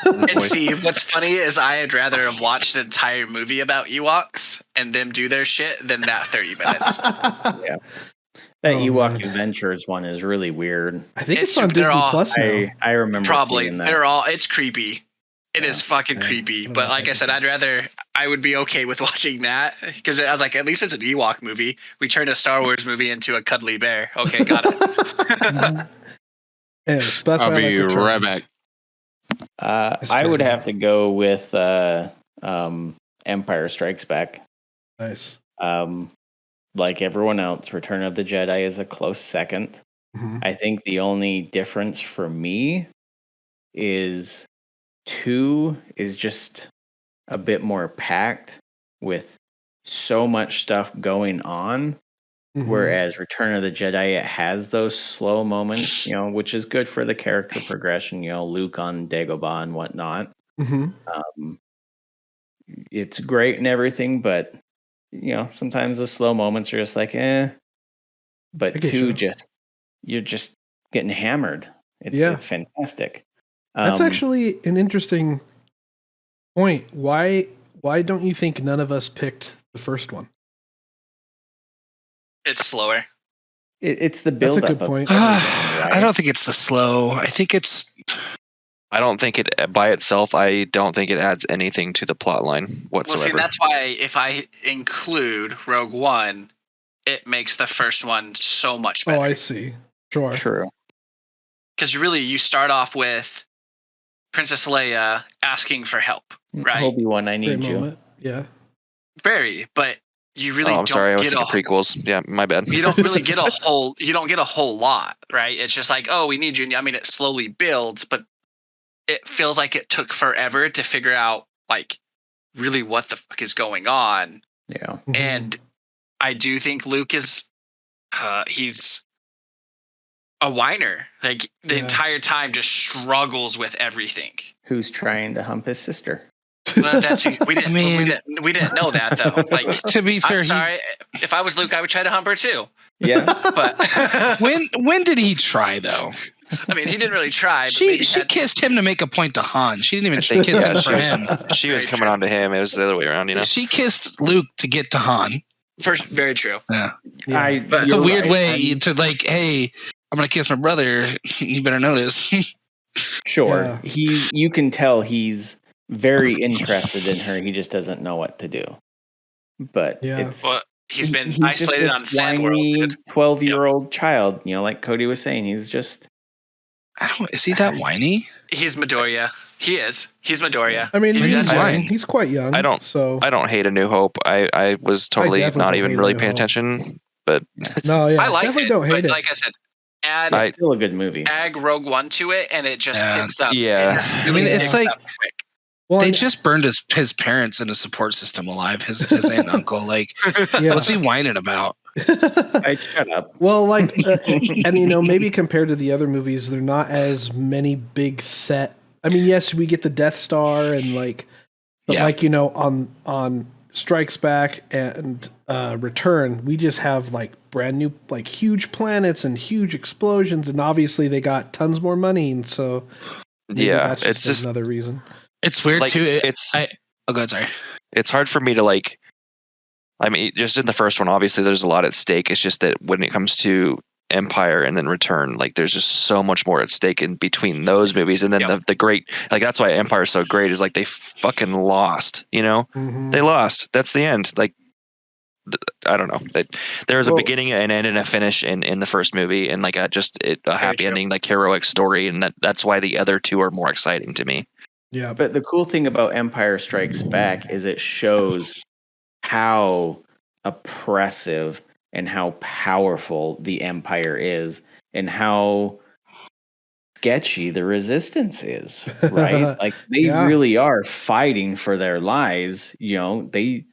And see, what's funny is I'd rather have watched an entire movie about Ewoks and them do their shit than that 30 minutes. Yeah. That Ewok Adventures one is really weird. I think it's on Disney Plus now. I remember probably seeing that. It's creepy. It is fucking creepy. But like I said, I would be okay with watching that because I was like, at least it's an Ewok movie. We turned a Star Wars movie into a cuddly bear. Okay, got it. Anyways, I'll be right back. I would have to go with Empire Strikes Back. Nice. Like everyone else, Return of the Jedi is a close second. Mm-hmm. I think the only difference for me is 2 is just a bit more packed with so much stuff going on. Mm-hmm. Whereas Return of the Jedi, it has those slow moments, which is good for the character progression, Luke on Dagobah and whatnot. Mm-hmm. It's great and everything, but sometimes the slow moments are just like, But 2 you're just getting hammered. It's fantastic. That's actually an interesting point. Why don't you think none of us picked the first one? It's slower. It's the build-up. That's a good point. Right? I don't think it's the slow. I think it's I don't think it by itself. I don't think it adds anything to the plot line whatsoever. Well, see, that's why if I include Rogue One, it makes the first one so much better. Oh, I see. Sure. True. Because really, you start off with Princess Leia asking for help, right? Obi-Wan, I need you. Moment. Yeah. Very, but you really. I'm sorry, I was thinking prequels. Yeah, my bad. You don't really get a whole. You don't get a whole lot, right? It's just like, oh, we need you. I mean, it slowly builds, but it feels like it took forever to figure out, like, really what the fuck is going on. Yeah. And I do think Luke is, he's a whiner. Like the entire time, just struggles with everything. Who's trying to hump his sister? Well, we didn't know that though. Like, to be fair, I'm sorry. If I was Luke, I would try to hump her too. Yeah. But when did he try though? I mean, he didn't really try. But she kissed him to make a point to Han. She didn't even kiss him for him. She was coming on to him. It was the other way around, you know. She kissed Luke to get to Han. First, very true. Yeah. But it's a weird way to like, hey, I'm gonna kiss my brother. You better notice. Sure. Yeah. You can tell he's very interested in her. He just doesn't know what to do. But he's been isolated on Sandworld. 12-year-old child, like Cody was saying. He's just. Is he that whiny? He's Midoriya. He is. He's Midoriya. I mean, he's quite young. I don't hate A New Hope. I was totally not even really paying attention. But no, yeah, I like definitely it. Don't hate it. Like I said, it's still a good movie. Add Rogue One to it, and it just picks up. Yeah, I mean, it's like. They just burned his parents and his support system alive. His aunt and uncle. Like, what's he whining about? Shut up. Well, like, and maybe compared to the other movies, they're not as many big set. I mean, yes, we get the Death Star and on Strikes Back and Return, we just have like brand new, like huge planets and huge explosions, and obviously they got tons more money, and so that's it's just another reason. It's weird too. Go ahead, sorry. It's hard for me to like. I mean, just in the first one, obviously there's a lot at stake. It's just that when it comes to Empire and then Return, like there's just so much more at stake in between those movies. And then the great, like that's why Empire is so great, is like they fucking lost. They lost. That's the end. Like I don't know. There was a beginning, an end, and a finish in the first movie, and like a happy ending, like heroic story, and that's why the other two are more exciting to me. Yeah, but the cool thing about Empire Strikes Back is it shows how oppressive and how powerful the Empire is and how sketchy the Resistance is, right? Like they really are fighting for their lives. They've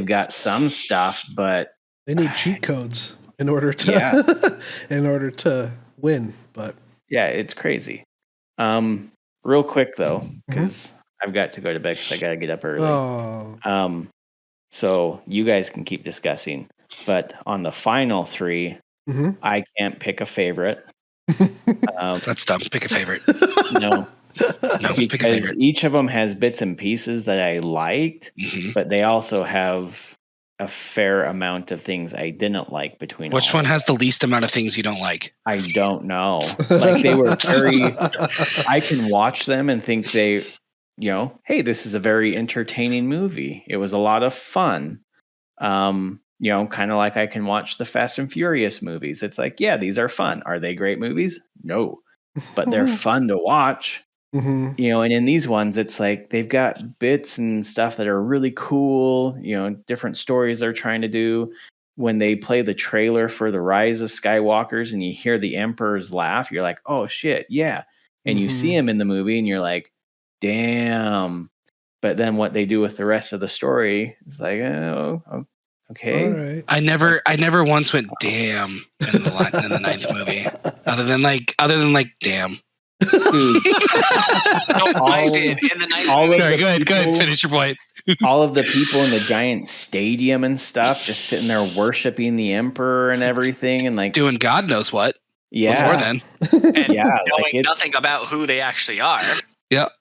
got some stuff, but they need cheat codes in order to win. But yeah, it's crazy. Real quick though, because I've got to go to bed because I got to get up early. Oh. So you guys can keep discussing, but on the final three, I can't pick a favorite. That's dumb. Pick a favorite. No, pick a favorite. Each of them has bits and pieces that I liked, but they also have a fair amount of things I didn't like between. Which one has the least amount of things you don't like? I don't know. Like they were very. I can watch them and think they, hey, this is a very entertaining movie. It was a lot of fun. Kind of like I can watch the Fast and Furious movies. It's like, yeah, these are fun. Are they great movies? No, but they're fun to watch. And in these ones, it's like they've got bits and stuff that are really cool, different stories they're trying to do. When they play the trailer for The Rise of Skywalkers and you hear the Emperor's laugh, you're like, oh shit, yeah. And you see him in the movie and you're like, damn. But then what they do with the rest of the story is like, oh, okay. Right. I never once went damn in the ninth movie. Other than like damn. No, I did in the night. Sorry, go ahead. Finish your point. All of the people in the giant stadium and stuff, just sitting there worshiping the Emperor and everything, and like doing God knows what. Yeah. Before then, and knowing nothing about who they actually are. Yep.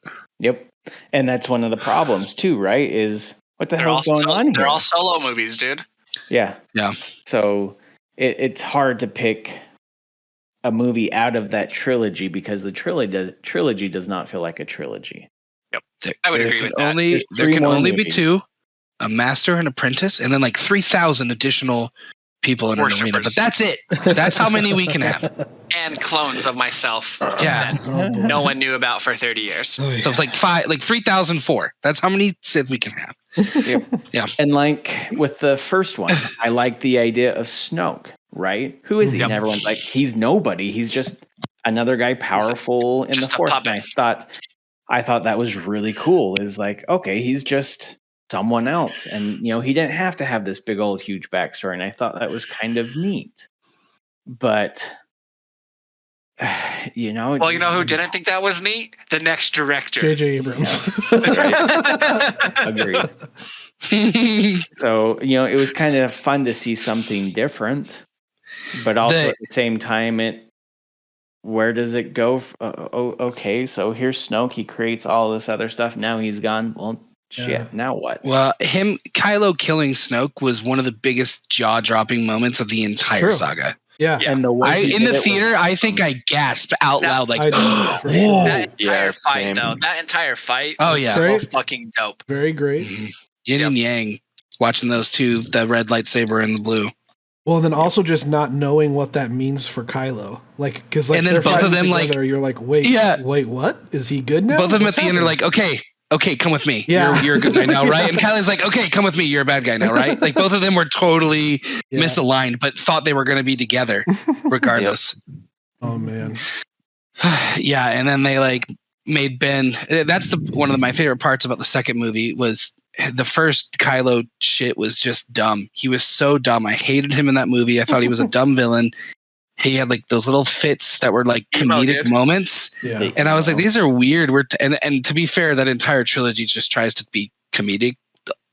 And that's one of the problems too, right? Is what the hell's going on here? They're all solo movies, dude. Yeah. Yeah. So it's hard to pick a movie out of that trilogy because the trilogy does not feel like a trilogy. Yep, I would agree with that. There can only be two, a master and apprentice, and then like 3,000 additional people in an arena. But that's it. That's how many we can have. And clones of myself. Yeah. That no one knew about for 30 years. So it's like 3,004. That's how many Sith we can have. Yep. Yeah. And like with the first one, I like the idea of Snoke, right? Who is he? And everyone's like, he's nobody. He's just another guy powerful in the Force. And I thought that was really cool. Is like, okay, he's just someone else. And, he didn't have to have this big old huge backstory. And I thought that was kind of neat. But, Well, you know who didn't think that was neat? The next director. J.J. Abrams. Agreed. So, it was kind of fun to see something different. But also at the same time, where does it go? Okay, so here's Snoke. He creates all this other stuff. Now he's gone. Well, shit. Now what? Well, Kylo killing Snoke was one of the biggest jaw-dropping moments of the entire saga. Yeah. And the way in the theater, I think I gasped out loud like, that entire fight, though. That entire fight was so fucking dope. Very great. Mm-hmm. Yin and yang, watching those two, the red lightsaber and the blue. Well, and then also just not knowing what that means for Kylo. Like, because like, and then both of them together, you're like, wait, what? Is he good now? Both of them at the end are like, okay, come with me. Yeah. You're a good guy now, right? And Kylo's like, okay, come with me. You're a bad guy now, right? Like both of them were totally misaligned, but thought they were going to be together regardless. Oh man. Yeah, and then they like made Ben. That's one of my favorite parts about the second movie was the first Kylo shit was just dumb. He was so dumb. I hated him in that movie. I thought he was a dumb villain. He had like those little fits that were like comedic moments. Yeah. And I was like, these are weird. And to be fair, that entire trilogy just tries to be comedic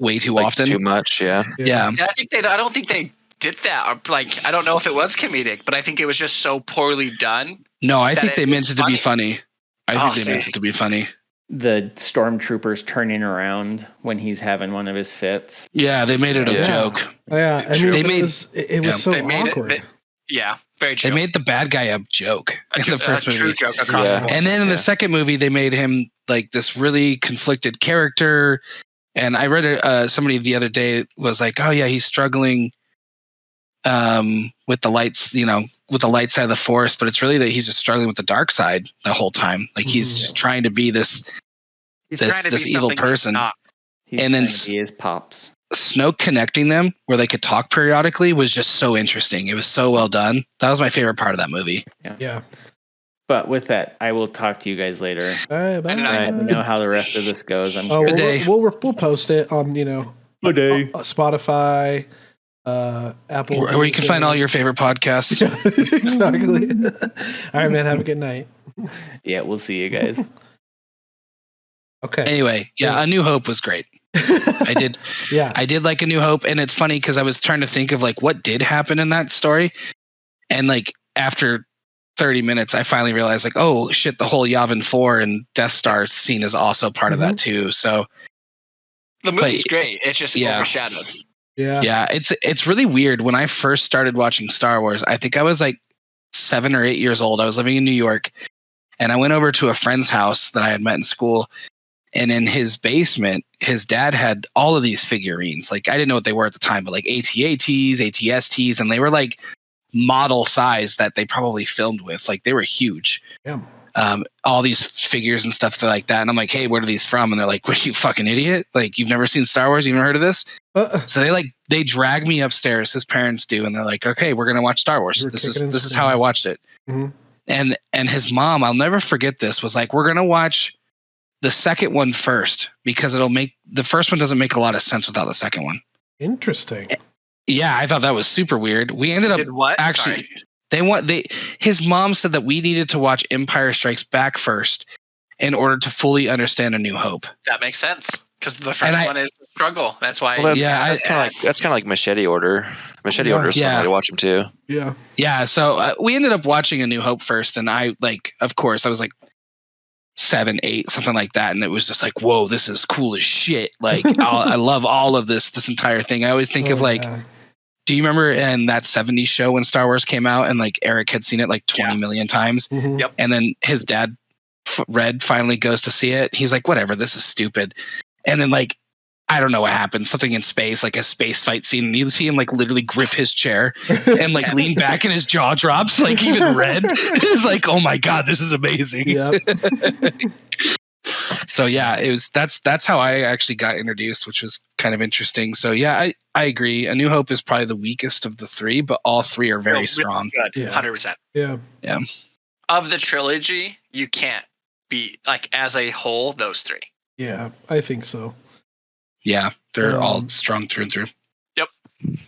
way too often. Too much, yeah. Yeah. I don't think they did that. Like, I don't know if it was comedic, but I think it was just so poorly done. No, I think they meant it to be funny. I think they meant it to be funny. The stormtroopers turning around when he's having one of his fits. Yeah, they made it a joke. Yeah, I mean, it was so awkward. Very true. They made the bad guy a joke in the first movie. True joke across the board. And then in the second movie, they made him like this really conflicted character. And I read somebody the other day was like, oh yeah, he's struggling with the lights, with the light side of the Force, but it's really that he's just struggling with the dark side the whole time. Like he's just trying to be this evil person. And then he is Pops. Snoke connecting them where they could talk periodically was just so interesting. It was so well done. That was my favorite part of that movie. Yeah. But with that, I will talk to you guys later. Bye. Let me know how the rest of this goes. We'll post it on Spotify, Apple, where you can find all your favorite podcasts. Exactly. All right, man. Have a good night. Yeah, we'll see you guys. Okay. Anyway, A New Hope was great. I did. Yeah. I did like A New Hope, and it's funny because I was trying to think of like what did happen in that story, and like after 30 minutes, I finally realized like, oh shit, the whole Yavin 4 and Death Star scene is also part of that too. So the movie's great. It's just overshadowed. Yeah. It's really weird. When I first started watching Star Wars, I think I was like 7 or 8 years old. I was living in New York, and I went over to a friend's house that I had met in school. And in his basement, his dad had all of these figurines. Like I didn't know what they were at the time, but like AT-ATs, AT-STs, and they were like model size that they probably filmed with. Like they were huge. Yeah. All these figures and stuff like that. And I'm like, hey, where are these from? And they're like, what, you fucking idiot? Like you've never seen Star Wars? You've never heard of this? So they drag me upstairs. His parents do, and they're like, okay, we're gonna watch Star Wars. This is how I watched it. Mm-hmm. And his mom, I'll never forget this, was like, we're gonna watch the second one first because the first one doesn't make a lot of sense without the second one. Interesting. Yeah, I thought that was super weird. We ended up actually. His mom said that we needed to watch Empire Strikes Back first in order to fully understand A New Hope. That makes sense because the first one is the struggle. That's why. Well, that's kind of like Machete Order. Machete Order is fun to watch them too. Yeah. Yeah. So we ended up watching A New Hope first, and I of course, I was like 7, 8, something like that, and it was just like, whoa, this is cool as shit. Like I love all of this entire thing. I always think of like. Do you remember in that 70s show when Star Wars came out and like Eric had seen it like 20 million times? Mm-hmm. Yep. And then his dad, Red, finally goes to see it. He's like, whatever, this is stupid. And then like, I don't know what happened. Something in space, like a space fight scene. And you see him like literally grip his chair and like lean back and his jaw drops. Like even Red is like, oh my God, this is amazing. Yep. So yeah, that's how I actually got introduced, which was kind of interesting. So yeah, I agree. A New Hope is probably the weakest of the three, but all three are very strong. Good. 100%. Yeah. Yeah. Of the trilogy, you can't beat, like, as a whole, those three. Yeah, I think so. Yeah, they're all strong through and through. Yep.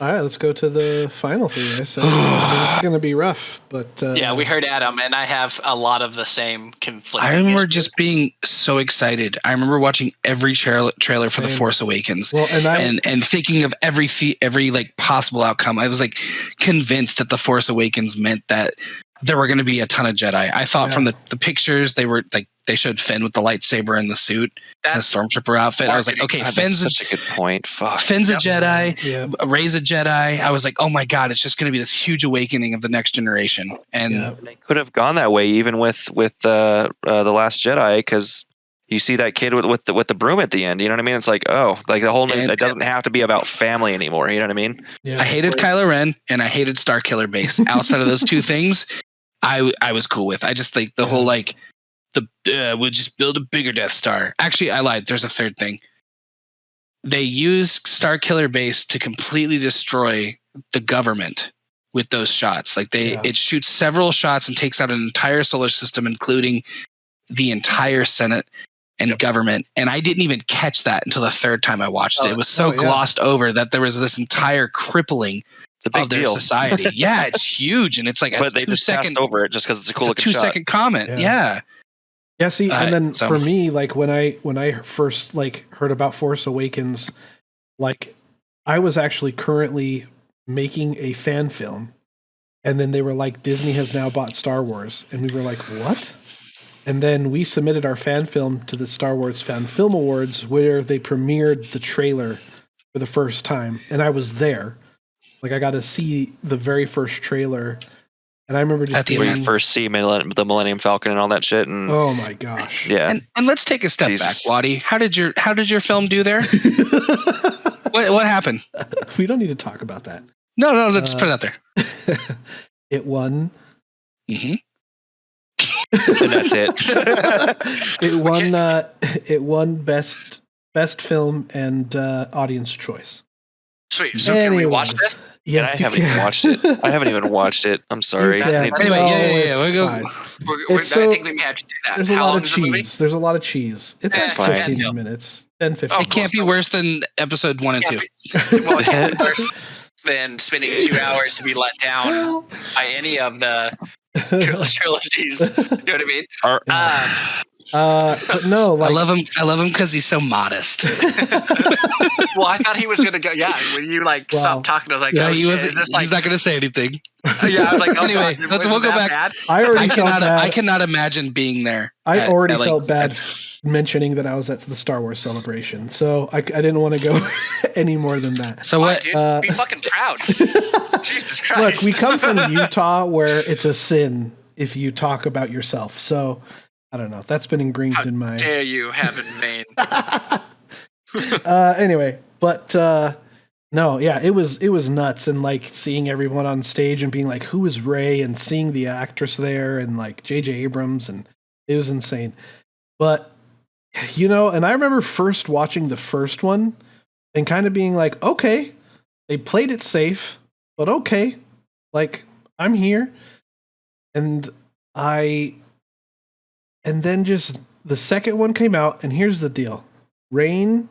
All right, let's go to the final three. So this is going to be rough, but yeah, we heard Adam, and I have a lot of the same conflicting. I remember just being so excited. I remember watching every trailer for The Force Awakens, and thinking of every like possible outcome. I was like convinced that The Force Awakens meant that there were going to be a ton of Jedi. I thought from the pictures they were like they showed Finn with the lightsaber and the suit, the stormtrooper outfit. I was like, okay, Finn's such a good point. Fuck. Finn's a Jedi, Rey's a Jedi. I was like, oh my God, it's just going to be this huge awakening of the next generation. And they could have gone that way even with the Last Jedi, because you see that kid with the broom at the end. You know what I mean? It's like, oh, like the whole it doesn't have to be about family anymore. You know what I mean? Yeah. I hated Kylo Ren and I hated Starkiller Base. Outside of those two things, I was cool with. I just think the whole like we'll just build a bigger Death Star. Actually, I lied. There's a third thing. They use Starkiller Base to completely destroy the government with those shots. Like it shoots several shots and takes out an entire solar system, including the entire Senate and government. And I didn't even catch that until the third time I watched it. It was so glossed over that there was this entire crippling of their society. Yeah, it's huge, and it's like but they just passed over it just because it's a cool looking shot. 2-second comment. Yeah. Yeah, see, and then for me, like when I first like heard about Force Awakens, like I was actually currently making a fan film, and then they were like, Disney has now bought Star Wars, and we were like, what? And then we submitted our fan film to the Star Wars Fan Film Awards, where they premiered the trailer for the first time, and I was there. Like I got to see the very first trailer. And I remember just where you first see the Millennium Falcon and all that shit. And oh my gosh! Yeah, and let's take a step back, Waddy. How did your film do there? what happened? We don't need to talk about that. No, let's put it out there. It won. Mm-hmm. And that's it. It won best film and audience choice. Sweet. So can we watch this? Yes, I haven't even watched it. I haven't even watched it. I'm sorry. Anyway, yeah. We'll go. I think we may have to do that. There's a lot of cheese. There's a lot of cheese. It's like 15 minutes. 10, 15. It can't be worse than episode 1 and 2. Well, it can't be worse than spending 2 hours to be let down by any of the trilogies. You know what I mean? But no, like, I love him because he's so modest. Well, I thought he was gonna go. Yeah, when you stopped talking, I was like, he's not gonna say anything. Yeah, I was like, anyway, we'll go back. Bad? I cannot imagine being there. I already felt bad mentioning that I was at the Star Wars celebration, so I didn't want to go any more than that. So what? Dude, be fucking proud. Jesus Christ! Look, we come from Utah, where it's a sin if you talk about yourself. So. I don't know. That's been ingrained in my. How dare you have in Maine? Anyway, but no, yeah, it was nuts, and like seeing everyone on stage and being like, "Who is Rey?" and seeing the actress there, and like J.J. Abrams, and it was insane. But and I remember first watching the first one and kind of being like, "Okay, they played it safe, but okay, like I'm here," and then just the second one came out, and here's the deal. Rainn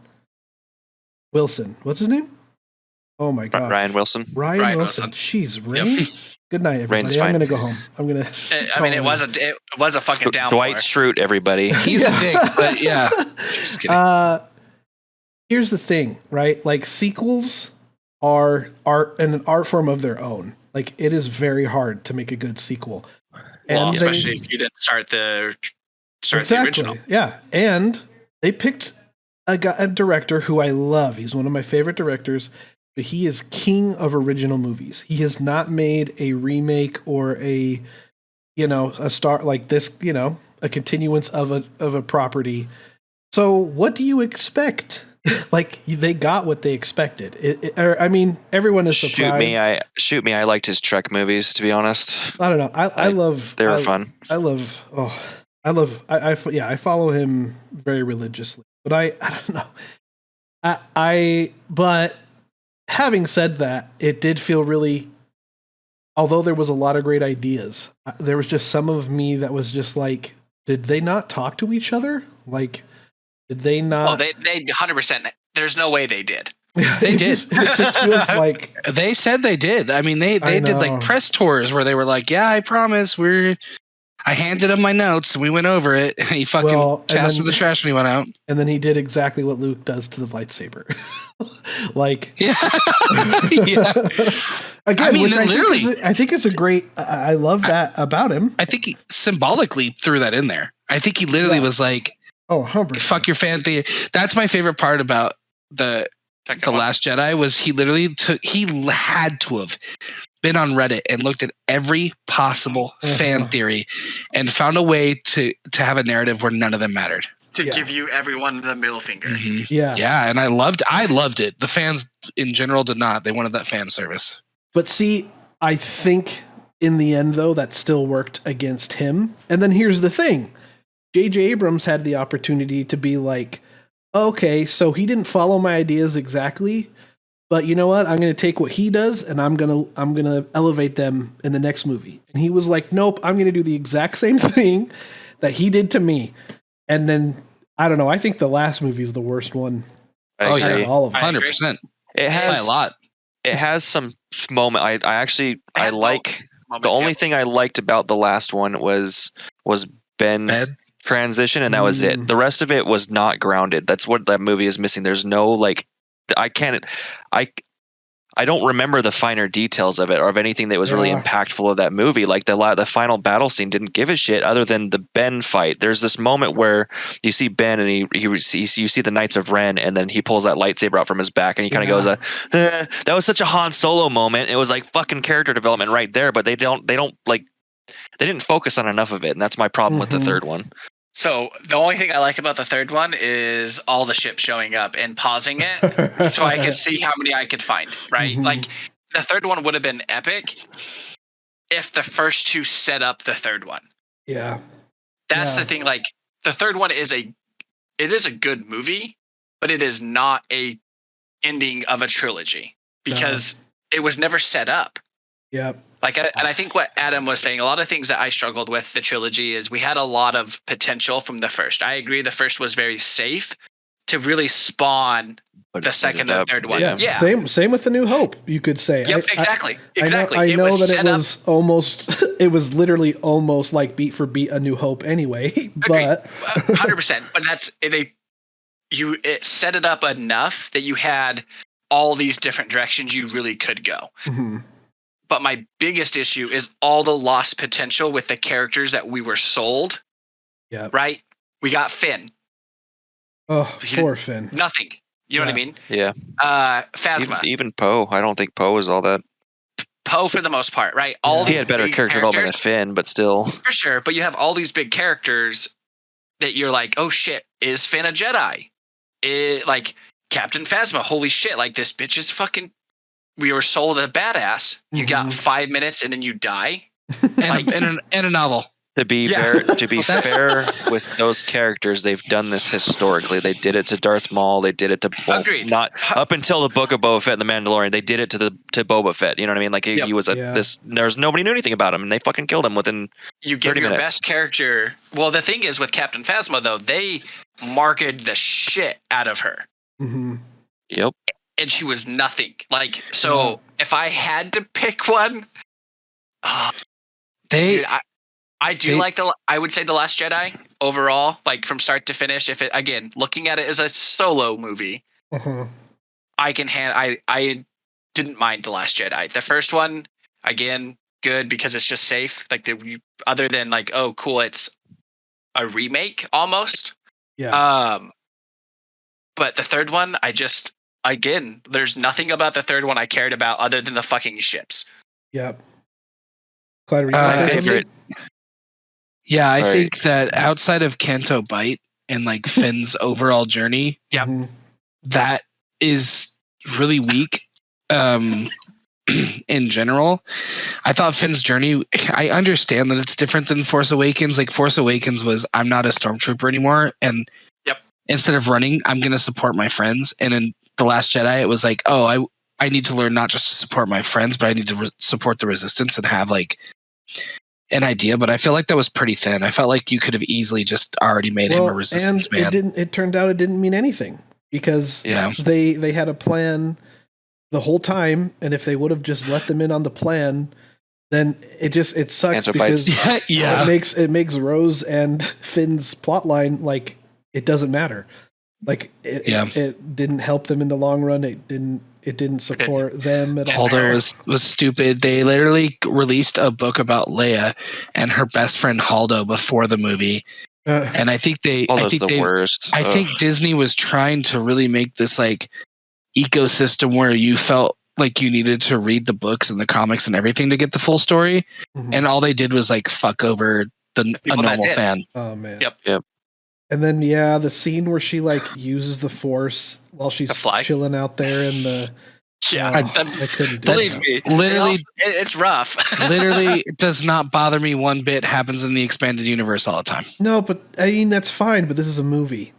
Wilson. What's his name? Oh my God. Ryan Wilson. Ryan Wilson. Jeez, Rainn. Yep. Good night, everybody. I'm going to go home. I'm going to. I mean, it was a fucking downpour. Dwight Schrute, everybody. He's a dick, but yeah. Just kidding. Here's the thing, right? Like sequels are an art form of their own. Like it is very hard to make a good sequel. Well, especially if you didn't start the original. Yeah, and they picked a director who I love. He's one of my favorite directors, but he is king of original movies. He has not made a remake or a start like this, a continuance of a property. So what do you expect? Like they got what they expected. Everyone is surprised. Shoot me. I liked his Trek movies, to be honest. I don't know. They were fun. I follow him very religiously, but I don't know. But having said that, it did feel really, although there was a lot of great ideas, there was just some of me that was just like, did they not talk to each other? Like, did they not? Well, they 100%. There's no way they did. They did. It just feels like they said they did. I mean, they did like press tours where they were like, "Yeah, I promise. I handed him my notes and we went over it." And he fucking cast with the trash when he went out. And then he did exactly what Luke does to the lightsaber. Like, yeah. Again, I mean, literally, I think it's a great. I love that about him. I think he symbolically threw that in there. I think he literally was like, "Oh, 100%. Fuck your fan theory." That's my favorite part about the Last Jedi was he literally he had to have been on Reddit and looked at every possible fan theory and found a way to have a narrative where none of them mattered. To give you everyone the middle finger. Mm-hmm. Yeah. Yeah, and I loved it. The fans in general did not. They wanted that fan service. But see, I think in the end, though, that still worked against him. And then here's the thing. J.J. Abrams had the opportunity to be like, okay, so he didn't follow my ideas exactly, but you know what? I'm going to take what he does and I'm going to elevate them in the next movie. And he was like, nope, I'm going to do the exact same thing that he did to me. And then, I don't know, I think the last movie is the worst one. I agree. All of them. 100%. It has a lot. It has some moment. I like the only thing I liked about the last one was Ben's transition, and that was it. The rest of it was not grounded. That's what that movie is missing. There's no like, I don't remember the finer details of it or of anything that was really impactful of that movie. Like the final battle scene didn't give a shit other than the Ben fight. There's this moment where you see Ben and you see the Knights of Ren, and then he pulls that lightsaber out from his back, and he kind of goes, that was such a Han Solo moment. It was like fucking character development right there, but they didn't focus on enough of it, and that's my problem with the third one. So the only thing I like about the third one is all the ships showing up and pausing it so I could see how many I could find, right? Like the third one would have been epic if the first two set up the third one. Yeah. That's the thing. Like the third one is a good movie, but it is not a ending of a trilogy because it was never set up. Yeah. Like, and I think what Adam was saying, a lot of things that I struggled with the trilogy is we had a lot of potential from the first. I agree the first was very safe to really spawn the second and third one. Yeah. Same with the New Hope, you could say. Yep, exactly. I know that it was literally almost like beat for beat a New Hope anyway. But 100%. But it set it up enough that you had all these different directions you really could go. Mm-hmm. But my biggest issue is all the lost potential with the characters that we were sold. Yeah. Right? We got Finn. Oh, poor Finn. Nothing. You know what I mean? Yeah. Phasma. Even Poe. I don't think Poe is all that. Poe for the most part, right? He had better character development than Finn, but still. For sure. But you have all these big characters that you're like, oh shit, is Finn a Jedi? Like Captain Phasma, holy shit, like this bitch is fucking. We were sold a badass. You got 5 minutes and then you die. And a novel. To be fair with those characters, they've done this historically. They did it to Darth Maul. They did it to not up until the Book of Boba Fett and the Mandalorian. They did it to Boba Fett. You know what I mean? Like he was there's nobody knew anything about him, and they fucking killed him within. You give 30 your minutes. best character. Well, the thing is with Captain Phasma though, they marketed the shit out of her. Mm-hmm. Yep. And she was nothing. Like, so if I had to pick one, I would say The Last Jedi overall, like from start to finish. If it, again, looking at it as a solo movie, I didn't mind The Last Jedi. The first one, again, good because it's just safe. Like other than like, oh, cool, it's a remake almost. Yeah. But the third one, again, there's nothing about the third one I cared about other than the fucking ships. Yep. Clyde, my favorite. Yeah, I think that outside of Canto Bight and like Finn's overall journey, that is really weak. In general, I thought Finn's journey, I understand that it's different than Force Awakens. Like Force Awakens was, I'm not a stormtrooper anymore, and instead of running, I'm going to support my friends. And in The Last Jedi, it was like, oh, I need to learn not just to support my friends, but I need to support the Resistance and have like an idea. But I feel like that was pretty thin. I felt like you could have easily just already made him a Resistance man. It turned out it didn't mean anything because they had a plan the whole time, and if they would have just let them in on the plan, then it sucks because it makes Rose and Finn's plotline like it doesn't matter. Like it didn't help them in the long run. It didn't support them at all. Haldo was stupid. They literally released a book about Leia and her best friend Haldo before the movie. And I think worst. I think Disney was trying to really make this like ecosystem where you felt like you needed to read the books and the comics and everything to get the full story, and all they did was like fuck over a normal fan. Oh man. Yep. And then the scene where she like uses the Force while she's chilling out there in the I couldn't believe me. Literally, it's rough. Literally does not bother me one bit. Happens in the expanded universe all the time. No, but I mean that's fine. But this is a movie.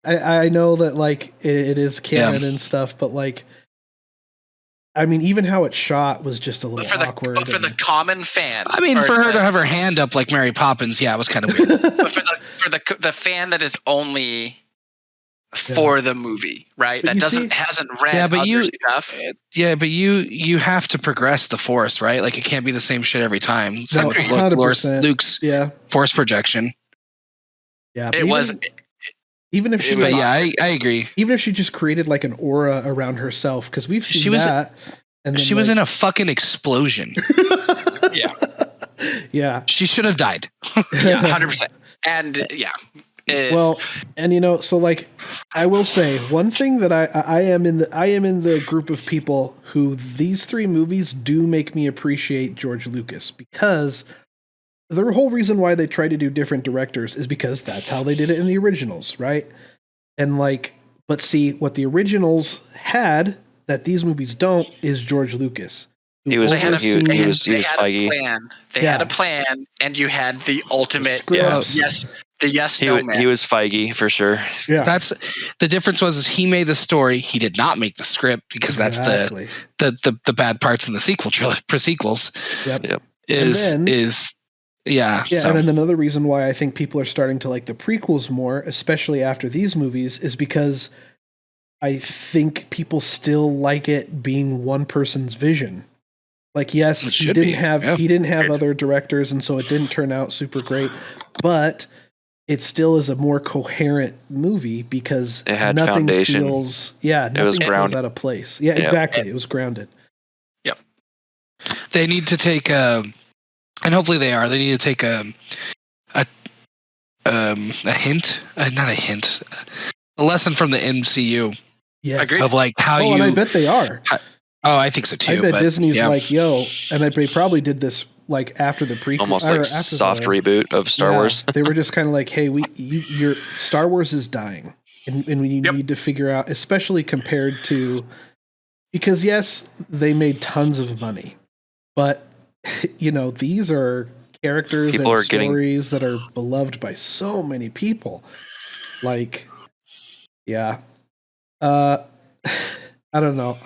I know that like it is canon and stuff, but like, I mean, even how it's shot was just a little awkward. But for the common fan, I mean, for her to have her hand up like Mary Poppins, it was kind of weird. But for the fan that is only for the movie, right? But hasn't read other stuff. Yeah, but you have to progress the Force, right? Like it can't be the same shit every time. So Luke's Force projection. Yeah, it was. Even if she, but I agree. Even if she just created like an aura around herself, because we've seen that. And then she was in a fucking explosion. Yeah. She should have died. 100%. And well, and so like I will say one thing that I am in the group of people who these three movies do make me appreciate George Lucas, because the whole reason why they try to do different directors is because that's how they did it in the originals, right? And like, but see, what the originals had that these movies don't is George Lucas. He was Feige. They had a plan, and you had the ultimate no man. He was Feige for sure. Yeah, that's the difference. Was he made the story? He did not make the script, because that's the bad parts in the prequels. Yep. So. And then another reason why I think people are starting to like the prequels more, especially after these movies, is because I think people still like it being one person's vision. Like, yes, he didn't have other directors, and so it didn't turn out super great, but it still is a more coherent movie because it had nothing foundation. Nothing feels out of place. Yeah, exactly. It was grounded. Yep. They need to take and hopefully they are. They need to take a hint, not a hint, a lesson from the MCU. Yes. Of like how you. And I bet they are. I think so too. I bet Disney's like, yo, and they probably did this like after the prequel, almost like soft reboot of Star Wars. They were just kind of like, hey, your Star Wars is dying, and we need to figure out, especially compared to, because yes, they made tons of money, but these are characters and stories that are beloved by so many people. Like, I don't know.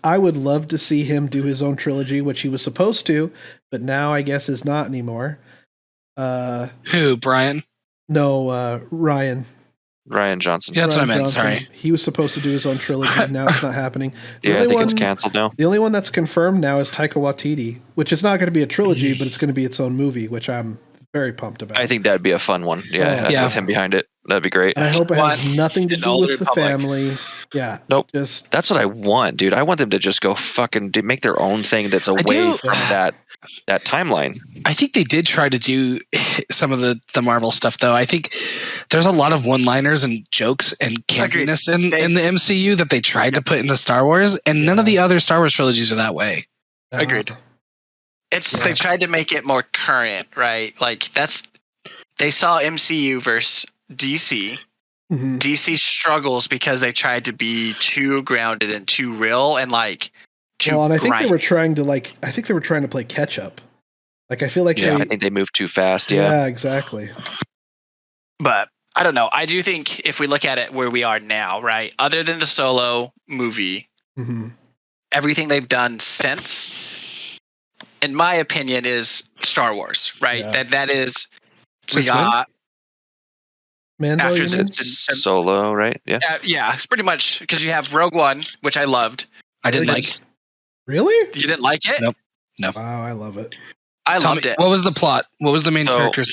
I would love to see him do his own trilogy, which he was supposed to, but now I guess is not anymore. Who, Brian? No, Ryan. Ryan Johnson. Yeah, that's Ryan what I meant. Johnson. Sorry. He was supposed to do his own trilogy. Now it's not happening. I think it's canceled now. The only one that's confirmed now is Taika Waititi, which is not going to be a trilogy, but it's going to be its own movie, which I'm very pumped about. I think that'd be a fun one. With him behind it. That'd be great. And I hope it has nothing to do with the family. Yeah. Nope. That's what I want, dude. I want them to just go fucking make their own thing that's away from that timeline. I think they did try to do some of the Marvel stuff, though. I think there's a lot of one-liners and jokes and campiness in the MCU that they tried to put in the Star Wars, and none of the other Star Wars trilogies are that way. Agreed. They tried to make it more current, right? Like they saw MCU versus DC. Mm-hmm. DC struggles because they tried to be too grounded and too real and like too. Well, and I think they were trying to play catch up. Like I feel like I think they moved too fast. Yeah, exactly. But I don't know. I do think if we look at it where we are now, right? Other than the Solo movie, everything they've done since, in my opinion, is Star Wars, right? Yeah. That is we got Mando, after Solo, right? Yeah. Yeah, it's pretty much because you have Rogue One, which I loved. I didn't like. Really? You didn't like it? Nope. No. Wow, I love it. I loved it. What was the plot? What was the main characters?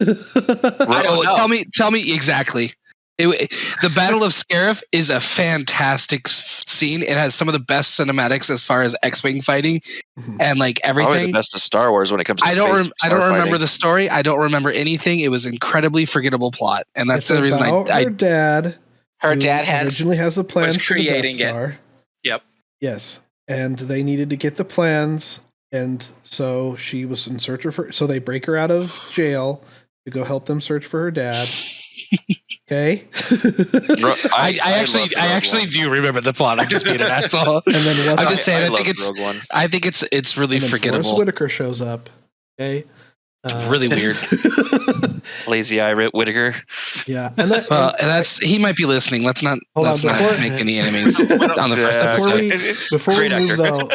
I don't know. Tell me exactly. The Battle of Scarif is a fantastic scene. It has some of the best cinematics as far as X-wing fighting and like everything. Probably the best of Star Wars when it comes to I don't remember the story. I don't remember anything. It was incredibly forgettable plot, and that's the reason her dad. Her dad originally has the plans was creating for the Death Star. Yep. Yes, and they needed to get the plans, and so she was in search of her. So they break her out of jail to go help them search for her dad. Okay. I actually do remember the plot. I'm just being an asshole. And then I'm just saying. I think it's really forgettable. Forrest Whitaker shows up. Okay. Really weird. Lazy Eye Whitaker. Yeah. And he might be listening. Let's not make any enemies on the first episode.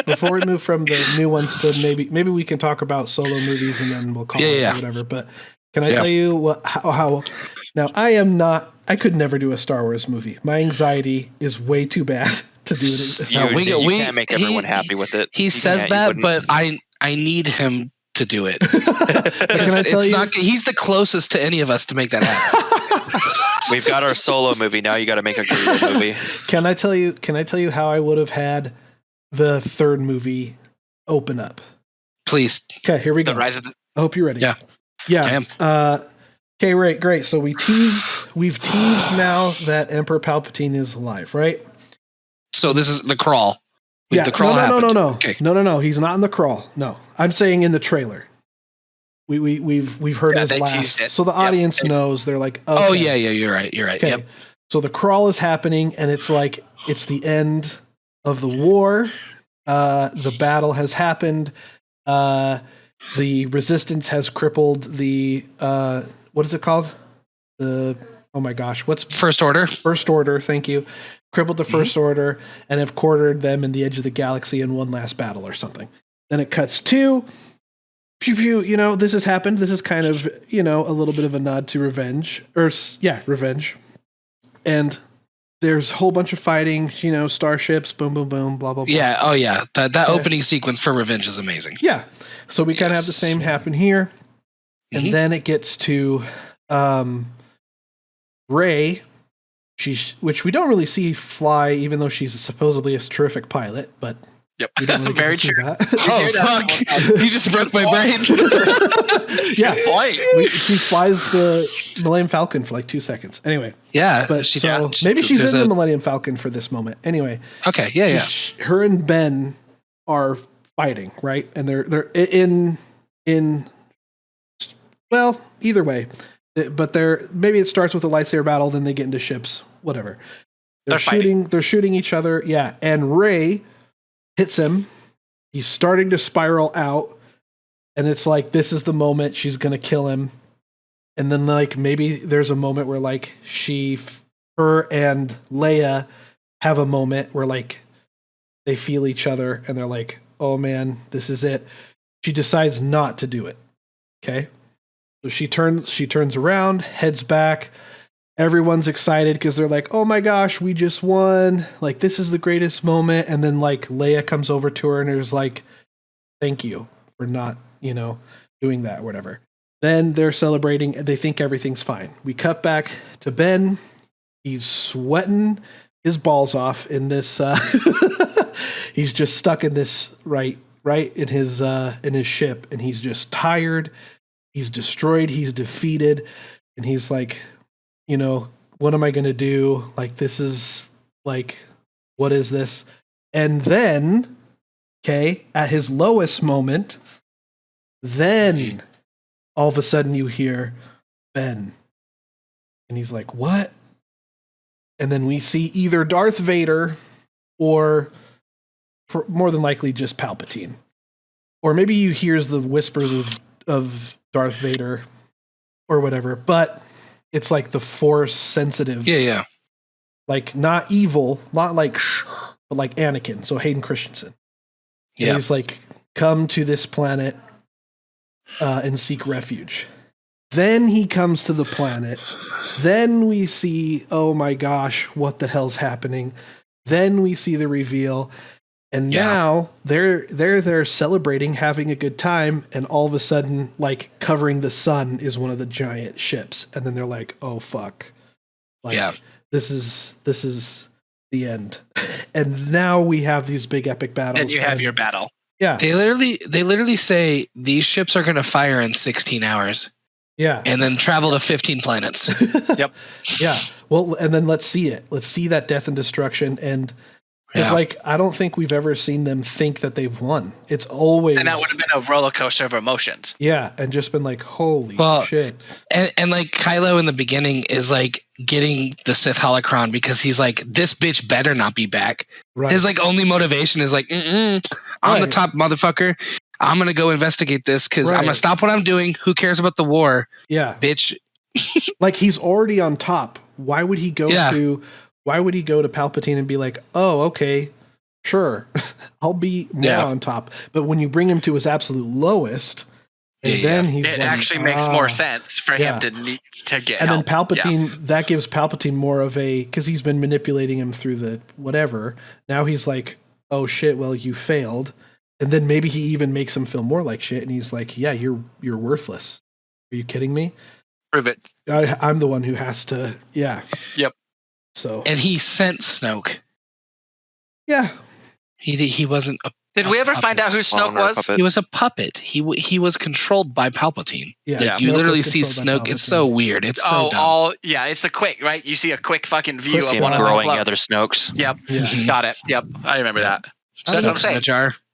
Before we move from the new ones to maybe we can talk about Solo movies and then we'll call it whatever. But can I tell you how now I could never do a Star Wars movie. My anxiety is way too bad to do it. You can't make everyone happy with it. He says that, but I need him to do it. He's the closest to any of us to make that happen. We've got our Solo movie. Now you got to make a Greedo movie. Can I tell you how I would have had the third movie open up? Please. Okay, here we go. I hope you're ready. Yeah. I am. Okay, great. So we've teased now that Emperor Palpatine is alive, right? So this is the crawl. Yeah. The crawl no. Okay. No. He's not in the crawl. No, I'm saying in the trailer. We've heard his last, so the audience knows. They're like, okay. Oh yeah, you're right. Okay. Yep. So the crawl is happening, and it's like it's the end of the war. The battle has happened. The resistance has crippled the what is it called? What's First Order? First Order, thank you. Crippled the First Order and have quartered them in the edge of the galaxy in one last battle or something. Then it cuts to pew pew, this has happened. This is kind of, a little bit of a nod to revenge. Revenge. And there's a whole bunch of fighting, starships, boom, boom, boom, blah, blah, blah. Yeah, oh yeah. That opening sequence for Revenge is amazing. Yeah. So we kind of have the same happen here. And then it gets to Rey, which we don't really see fly, even though she's supposedly a terrific pilot, but yep. We don't really very true. That. Oh fuck! You just broke my brain. Yeah, she flies the Millennium Falcon for like 2 seconds. Anyway, yeah, but maybe she's in the Millennium Falcon for this moment. Anyway, okay, yeah. Her and Ben are fighting, right? And they're in well, either way. But maybe it starts with a lightsaber battle, then they get into ships, whatever. They're shooting each other, yeah. And Rey hits him. He's starting to spiral out, and it's like this is the moment she's gonna kill him. And then like maybe there's a moment where like her and Leia have a moment where like they feel each other and they're like, oh man, this is it. She decides not to do it. Okay. So she turns around, heads back. Everyone's excited because they're like, oh my gosh, we just won. Like, this is the greatest moment. And then like Leia comes over to her and is like, thank you for not, doing that or whatever. Then they're celebrating and they think everything's fine. We cut back to Ben. He's sweating his balls off in this, he's just stuck in this right in his ship, and he's just tired. He's destroyed. He's defeated, and he's like, what am I going to do? Like, this is like, what is this? And then, okay, at his lowest moment, then all of a sudden you hear Ben. And he's like, what? And then we see either Darth Vader or more than likely just Palpatine. Or maybe he hears the whispers of Darth Vader or whatever, but it's like the Force sensitive. Yeah. Like not evil, not like but like Anakin, so Hayden Christensen. Yeah. And he's like, come to this planet and seek refuge. Then he comes to the planet. Then we see, oh my gosh, what the hell's happening? Then we see the reveal. And now they're celebrating, having a good time, and all of a sudden, like, covering the sun is one of the giant ships. And then they're like, oh fuck. Like, this is the end. And now we have these big epic battles. And you have your battle. Yeah. They literally say these ships are gonna fire in 16 hours. Yeah. And then travel to 15 planets. Yep. Yeah. Well, and then let's see it. Let's see that death and destruction. And it's like, I don't think we've ever seen them think that they've won. It's always... And that would have been a roller coaster of emotions. Yeah. And just been like, holy shit. And like Kylo in the beginning is like getting the Sith holocron because he's like, this bitch better not be back. Right. His like only motivation is like, I'm the top motherfucker. I'm going to go investigate this because I'm going to stop what I'm doing. Who cares about the war? Yeah. Bitch. Like, he's already on top. Why would he go to Palpatine and be like, oh, okay, sure, I'll be more on top. But when you bring him to his absolute lowest, and then he's it actually makes more sense for him to get and help. Then Palpatine, that gives Palpatine more of a, because he's been manipulating him through the whatever. Now he's like, oh shit, well, you failed. And then maybe he even makes him feel more like shit, and he's like, yeah, you're worthless. Are you kidding me? Prove it. I'm the one who has to, Yep. So. And he sent Snoke. Yeah. He wasn't a Did we ever find out who Snoke was? He was a puppet. He was controlled by Palpatine. Yeah. You literally see Snoke. It's so weird. It's so dumb. It's the quick, right? You see a quick fucking view of one growing of the other Snokes. Yep. Yeah. Got it. Yep. I remember that. That's what I'm saying.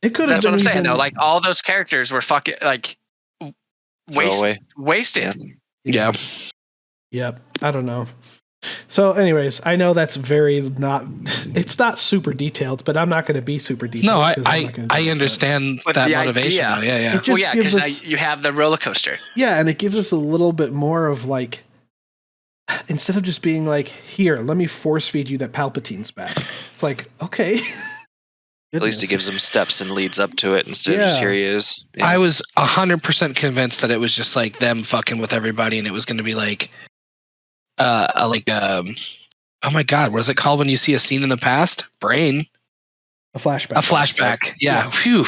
It could have That's what I'm saying though. Like all those characters were fucking like wasted. Yeah. Yep. I don't know. So anyways, I know that's it's not super detailed, but I'm not going to be super detailed. No, I understand that motivation. Yeah. Well, yeah, because you have the roller coaster. Yeah, and it gives us a little bit more of like, instead of just being like, here, let me force feed you that Palpatine's back. It's like, okay. At least it gives them steps and leads up to it instead of just here he is. Yeah. I was 100% convinced that it was just like them fucking with everybody, and it was going to be like, oh my god, what is it called when you see a scene in the past? Brain. A flashback. A flashback. Yeah. Phew.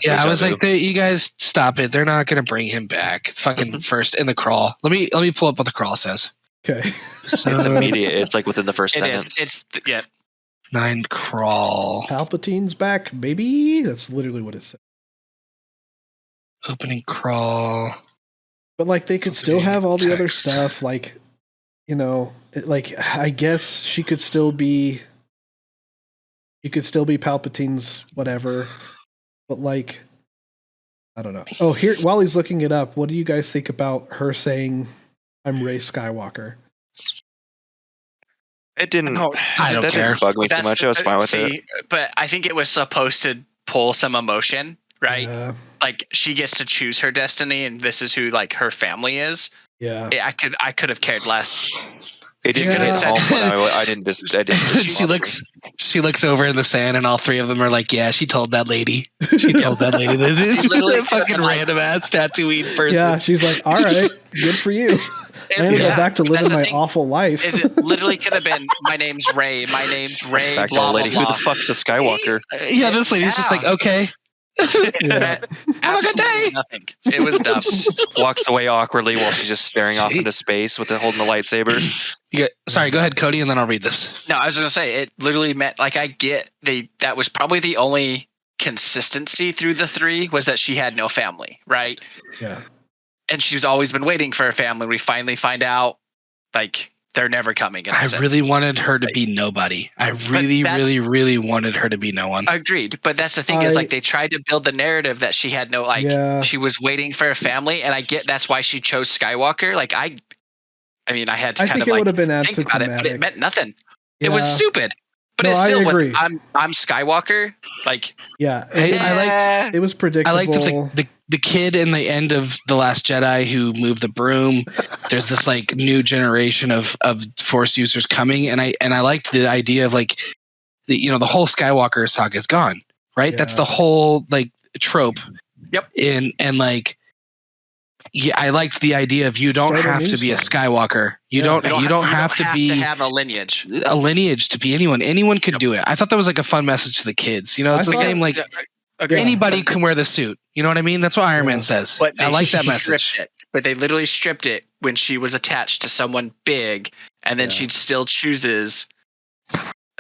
Yeah, I was like, you guys stop it. They're not going to bring him back. Fucking first in the crawl. Let me pull up what the crawl says. Okay. So, it's immediate. It's like within the first sentence. It's 9 crawl. Palpatine's back, baby. That's literally what it said. Opening crawl. But like they could still have all the other stuff, like, like I guess she could still be Palpatine's whatever. But like, I don't know. Oh, here while he's looking it up, what do you guys think about her saying, "I'm Rey Skywalker"? It didn't. I don't care. Didn't bug me too much. I was fine with it. But I think it was supposed to pull some emotion, right? Like she gets to choose her destiny, and this is who like her family is. Yeah. I could have cared less. It didn't hit home, but I didn't. She looks over in the sand, and all three of them are like, "Yeah, she told that lady. She told that lady this is literally a fucking random ass Tatooine person." Yeah, she's like, "All right, good for you." I'm gonna go back to living my awful life. Is it literally could have been, "My name's Rey. My name's Rey." Back to blah, old lady. blah, blah. Who the fuck's a Skywalker? Yeah, this lady's just like, okay. Have a good day. Nothing. It was dumb. Walks away awkwardly while she's just staring off into space holding the lightsaber. Sorry, go ahead, Cody, and then I'll read this. No, I was gonna say it literally meant like I get that was probably the only consistency through the three was that she had no family, right? Yeah. And she's always been waiting for a family. We finally find out like they're never coming. I really wanted her to be nobody. I really wanted her to be no one. Agreed. But that's the thing is like they tried to build the narrative that she had no she was waiting for a family, and I get that's why she chose Skywalker. Like I mean, I had to kind of like think about it, but it meant nothing. Yeah. It was stupid. But it's still what I'm Skywalker. Like I liked it was predictable. I liked the kid in the end of The Last Jedi who moved the broom. There's this like new generation of Force users coming, and I liked the idea of like the whole Skywalker saga is gone, right? Yeah. That's the whole like trope. Yep. And like I liked the idea of you don't have to be a Skywalker. You don't have to have a lineage. A lineage to be anyone. Anyone could do it. I thought that was like a fun message to the kids. It's the same like anybody can wear the suit. You know what I mean? That's what Iron Man says. But I like that message. But they literally stripped it when she was attached to someone big, and then she still chooses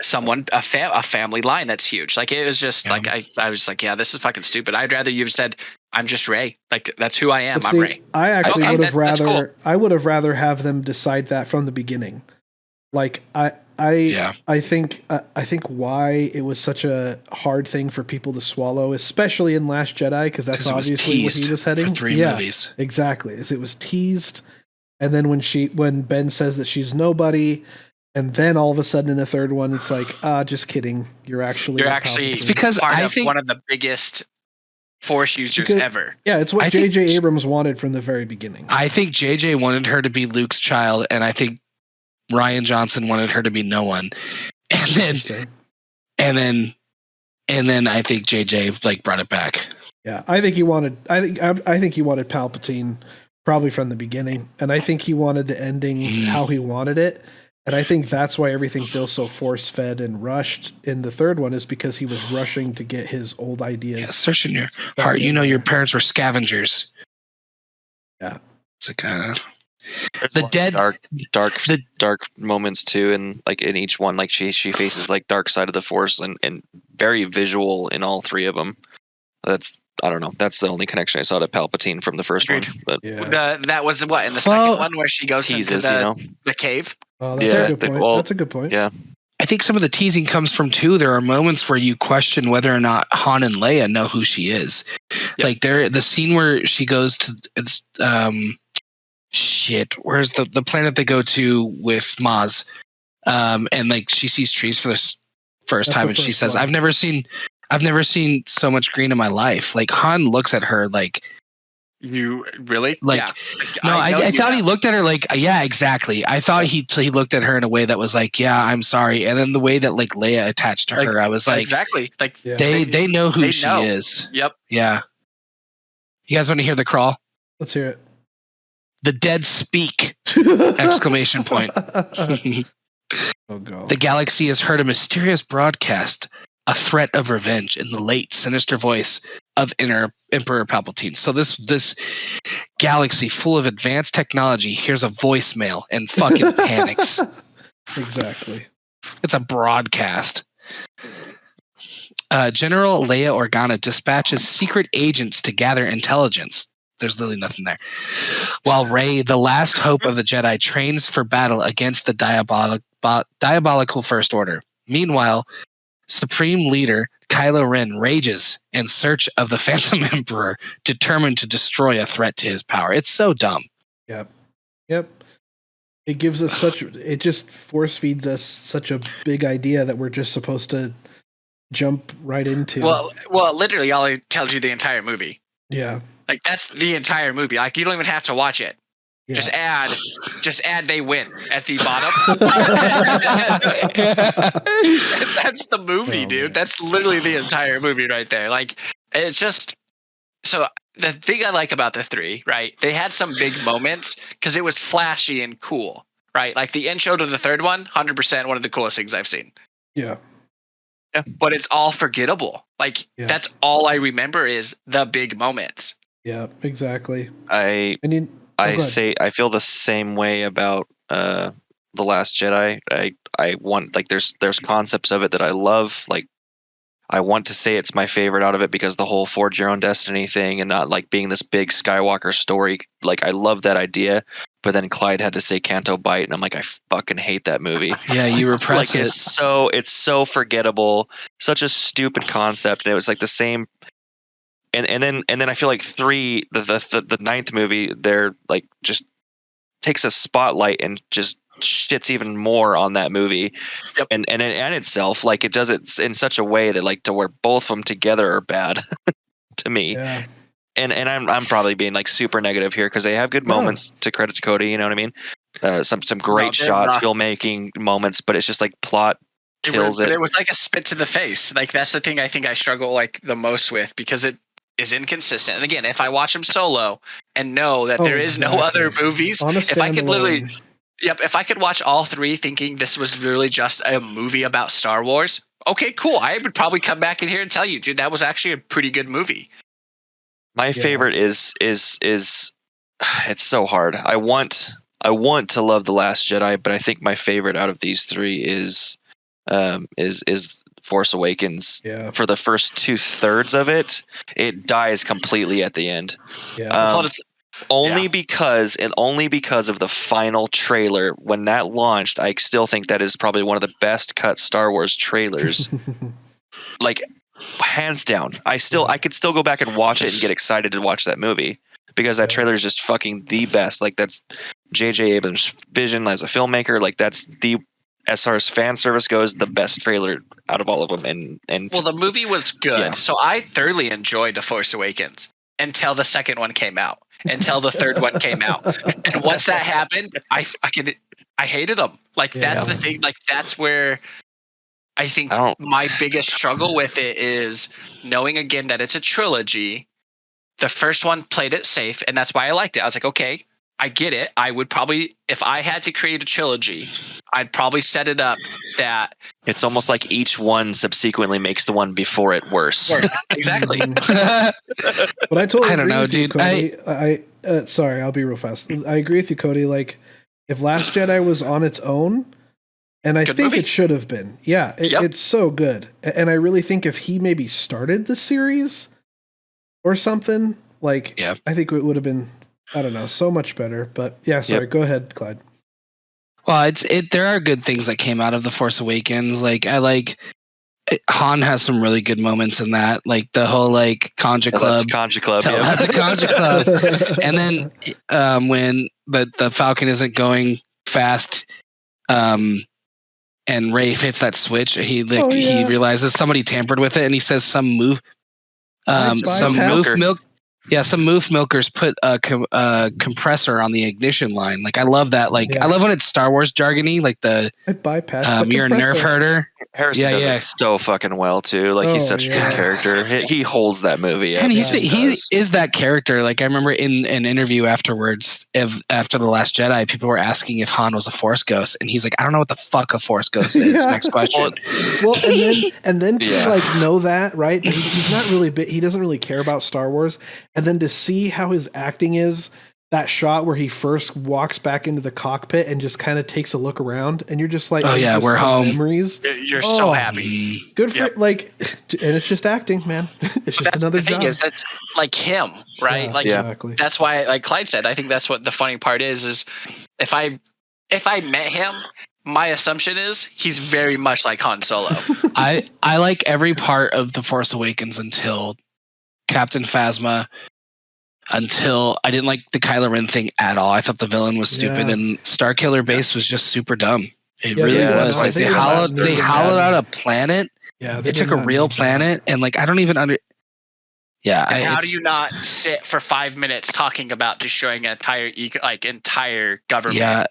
someone a family line that's huge. Like it was just like I was like, yeah, this is fucking stupid. I'd rather you've said I'm just Rey. Like that's who I am. I'm Rey. I actually would have rather cool. I would have rather have them decide that from the beginning. Like I think why it was such a hard thing for people to swallow, especially in Last Jedi, because that's obviously where he was heading. For 3 movies. Exactly. As it was teased, and then when Ben says that she's nobody. And then all of a sudden in the third one, it's like, just kidding. You're actually. It's because I think one of the biggest Force users ever. Yeah, it's what J.J. Abrams wanted from the very beginning. I think J.J. wanted her to be Luke's child, and I think Rian Johnson wanted her to be no one. And then I think J.J. like brought it back. Yeah, I think he wanted Palpatine probably from the beginning, and I think he wanted the ending how he wanted it. And I think that's why everything feels so force-fed and rushed in the third one, is because he was rushing to get his old ideas. Yeah, search in your heart. Your parents were scavengers. Yeah. It's like the dead dark moments too, and like in each one, like she faces like dark side of the Force, and very visual in all 3 of them. I don't know. That's the only connection I saw to Palpatine from the first one. But that was what in the second one where she goes into the cave. Oh, that's a good point. That's a good point. Yeah. I think some of the teasing comes from too. There are moments where you question whether or not Han and Leia know who she is. Yep. Like the scene where she goes to where's the planet they go to with Maz, and like she sees trees for the first time, and she says, "I've never seen so much green in my life." Like Han looks at her like, "You really?" Like, yeah. No, I thought he looked at her like, yeah, exactly. I thought he looked at her in a way that was like, yeah, I'm sorry. And then the way that like Leia attached to her, I was like, exactly. Like they know who she is. Yep. Yeah. You guys want to hear the crawl? Let's hear it. The dead speak! Exclamation point. Oh God. The galaxy has heard a mysterious broadcast, a threat of revenge, in the late sinister voice of Emperor Palpatine. So this galaxy full of advanced technology hears a voicemail and fucking panics. Exactly. It's a broadcast. General Leia Organa dispatches secret agents to gather intelligence. There's literally nothing there. While Rey, the last hope of the Jedi, trains for battle against the diabolical First Order. Meanwhile, Supreme Leader Kylo Ren rages in search of the Phantom Emperor, determined to destroy a threat to his power. It's so dumb. Yep. It gives us it just force feeds us such a big idea that we're just supposed to jump right into. Well, literally all it tells you the entire movie. Yeah. Like that's the entire movie. Like you don't even have to watch it. Yeah. Just add they win at the bottom. That's the movie, dude. Man. That's literally the entire movie right there. Like it's just so the thing I like about the 3, right? They had some big moments because it was flashy and cool, right? Like the intro to the third one, 100% one of the coolest things I've seen. Yeah. But it's all forgettable. Like that's all I remember is the big moments. Yeah, exactly. I feel the same way about The Last Jedi. I want like there's concepts of it that I love. Like I want to say it's my favorite out of it because the whole Forge Your Own Destiny thing and not like being this big Skywalker story. Like I love that idea, but then Clyde had to say Canto Bite, and I'm like, I fucking hate that movie. Yeah, you repress like, it. It's so forgettable, such a stupid concept, and it was like the same. And then I feel like 3, the 9th movie, they're like just takes a spotlight and just shits even more on that movie, and itself. Like, it does it in such a way that like to where both of them together are bad to me. Yeah. And I'm probably being like super negative here because they have good moments to credit to Cody. You know what I mean? Some great shots, filmmaking moments, but it's just like plot kills it. But it was like a spit to the face. Like, that's the thing I think I struggle like the most with, because it is inconsistent. And again, if I watch them solo and know that there is no other movies, if I could literally, if I could watch all 3 thinking this was really just a movie about Star Wars, okay, cool. I would probably come back in here and tell you, dude, that was actually a pretty good movie. My favorite is it's so hard. I want to love The Last Jedi, but I think my favorite out of these 3 is Force Awakens. Yeah. For the first 2/3 of it, it dies completely at the end. Yeah. Only because of the final trailer. When that launched, I still think that is probably one of the best cut Star Wars trailers. Like, hands down. I could still go back and watch it and get excited to watch that movie, because that trailer is just fucking the best. Like, that's J.J. Abrams' vision as a filmmaker. Like, that's as far as fan service goes, the best trailer out of all of them. And well, the movie was good, so I thoroughly enjoyed The Force Awakens until the second one came out, until the third one came out, and once that happened, I hated them. Like, that's the thing. Like, that's where I think my biggest struggle with it is knowing again that it's a trilogy. The first one played it safe, and that's why I liked it. I was like, okay, I get it. I would probably, if I had to create a trilogy, I'd probably set it up that it's almost like each one subsequently makes the one before it worse. Exactly. But I totally I don't know, dude. Cody. I sorry, I'll be real fast. I agree with you, Cody. Like, if Last Jedi was on its own, and I think it should have been. Yeah, it's so good. And I really think if he maybe started the series or something, like, I think it would have been, I don't know, so much better. But yeah, sorry, go ahead, Clyde. Well, there are good things that came out of The Force Awakens. Like, Han has some really good moments in that, like the whole like Conja Club. That's a Conja Club. That's a Conja Club. And then when the Falcon isn't going fast, and Rafe hits that switch, he realizes somebody tampered with it, and he says some moof milkers put a compressor on the ignition line. Like, I love that. Like, I love when it's Star Wars jargony, like the you're a nerf herder. Harrison does it so fucking well too. Like, he's such a good character. He holds that movie. And he is that character. Like, I remember in an interview afterwards, after The Last Jedi, people were asking if Han was a Force ghost, and he's like, I don't know what the fuck a Force ghost is. Next question. Well, and then to like know that, right? He's not really he doesn't really care about Star Wars, and then to see how his acting is. That shot where he first walks back into the cockpit and just kind of takes a look around, and you're just like, oh yeah, we're home. Memories. You're so happy. Good for like, and it's just acting, man. It's just another job. Is that's like him, right? Yeah, like, exactly. That's why, like Clyde said, I think that's what the funny part is if I met him, my assumption is he's very much like Han Solo. I like every part of The Force Awakens until Captain Phasma. Until I didn't like the Kylo Ren thing at all. I thought the villain was stupid, and Starkiller Base was just super dumb. It really was. Like, they hollowed out a planet. Yeah, they took a real planet, and like, I don't even Yeah, how do you not sit for 5 minutes talking about destroying an entire government? Yeah,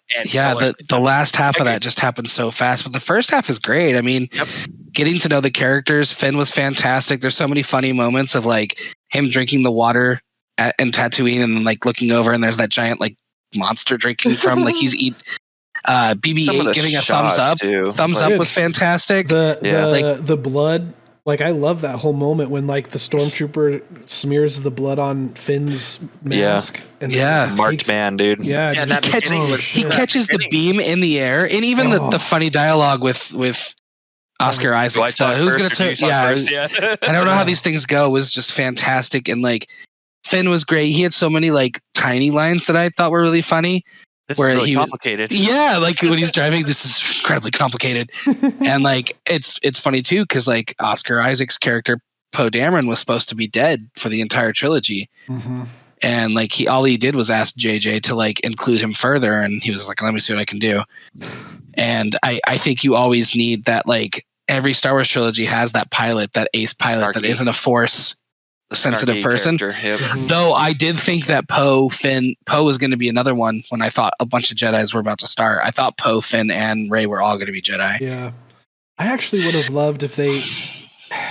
the last half of that just happened so fast, but the first half is great. I mean, getting to know the characters, Finn was fantastic. There's so many funny moments of like him drinking the water in Tatooine, and then like looking over, and there's that giant like monster drinking from like he's eat. BB-8 giving a thumbs up. Thumbs up was fantastic. The blood. Like, I love that whole moment when like the stormtrooper smears the blood on Finn's mask. Marked man, dude. Yeah, he catches the beam in the air, and even the funny dialogue with Oscar Isaac. Who's going to take? I don't know how these things go. Was just fantastic, and like Finn was great. He had so many like tiny lines that I thought were really funny. It's really complicated. Yeah, like when he's driving, this is incredibly complicated. And like it's funny too, because like Oscar Isaac's character Poe Dameron was supposed to be dead for the entire trilogy. Mm-hmm. And like all he did was ask JJ to like include him further, and he was like, let me see what I can do. And I think you always need that, like every Star Wars trilogy has that pilot, that ace pilot that isn't a force sensitive person. Yep. Though I did think that Poe was going to be another one when I thought a bunch of Jedis were about to start. I thought Poe, Finn, and Rey were all going to be Jedi. Yeah. I actually would have loved if they,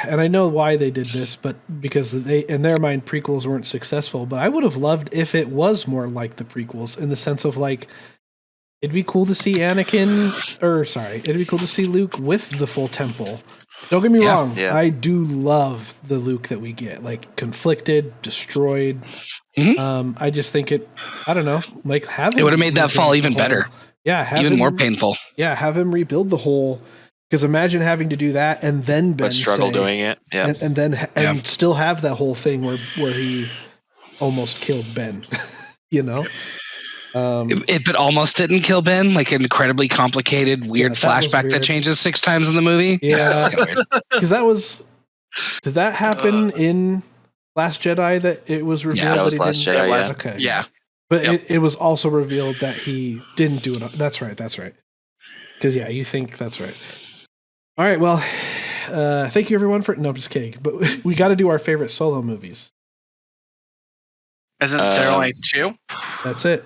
and I know why they did this, but because they, in their mind, prequels weren't successful, but I would have loved if it was more like the prequels in the sense of like, it'd be cool to see it'd be cool to see Luke with the full temple. Don't get me wrong. Yeah. I do love the Luke that we get, like conflicted, destroyed. Mm-hmm. I just think I don't know, like have it would have made that fall even better. Yeah. Even more painful. Yeah. Have him rebuild the whole, because imagine having to do that and then Ben doing it. Yeah. And then still have that whole thing where he almost killed Ben, you know? If it almost didn't kill Ben, like an incredibly complicated, weird flashback that changes 6 times in the movie. Yeah, because did that happen in Last Jedi that it was revealed? Yeah, that was Last Jedi. Yeah. Okay. Yeah, but it was also revealed that he didn't do it. That's right. Because you think that's right. All right. Well, thank you everyone for. No, I'm just kidding. But we got to do our favorite Solo movies. Isn't there only 2? That's it.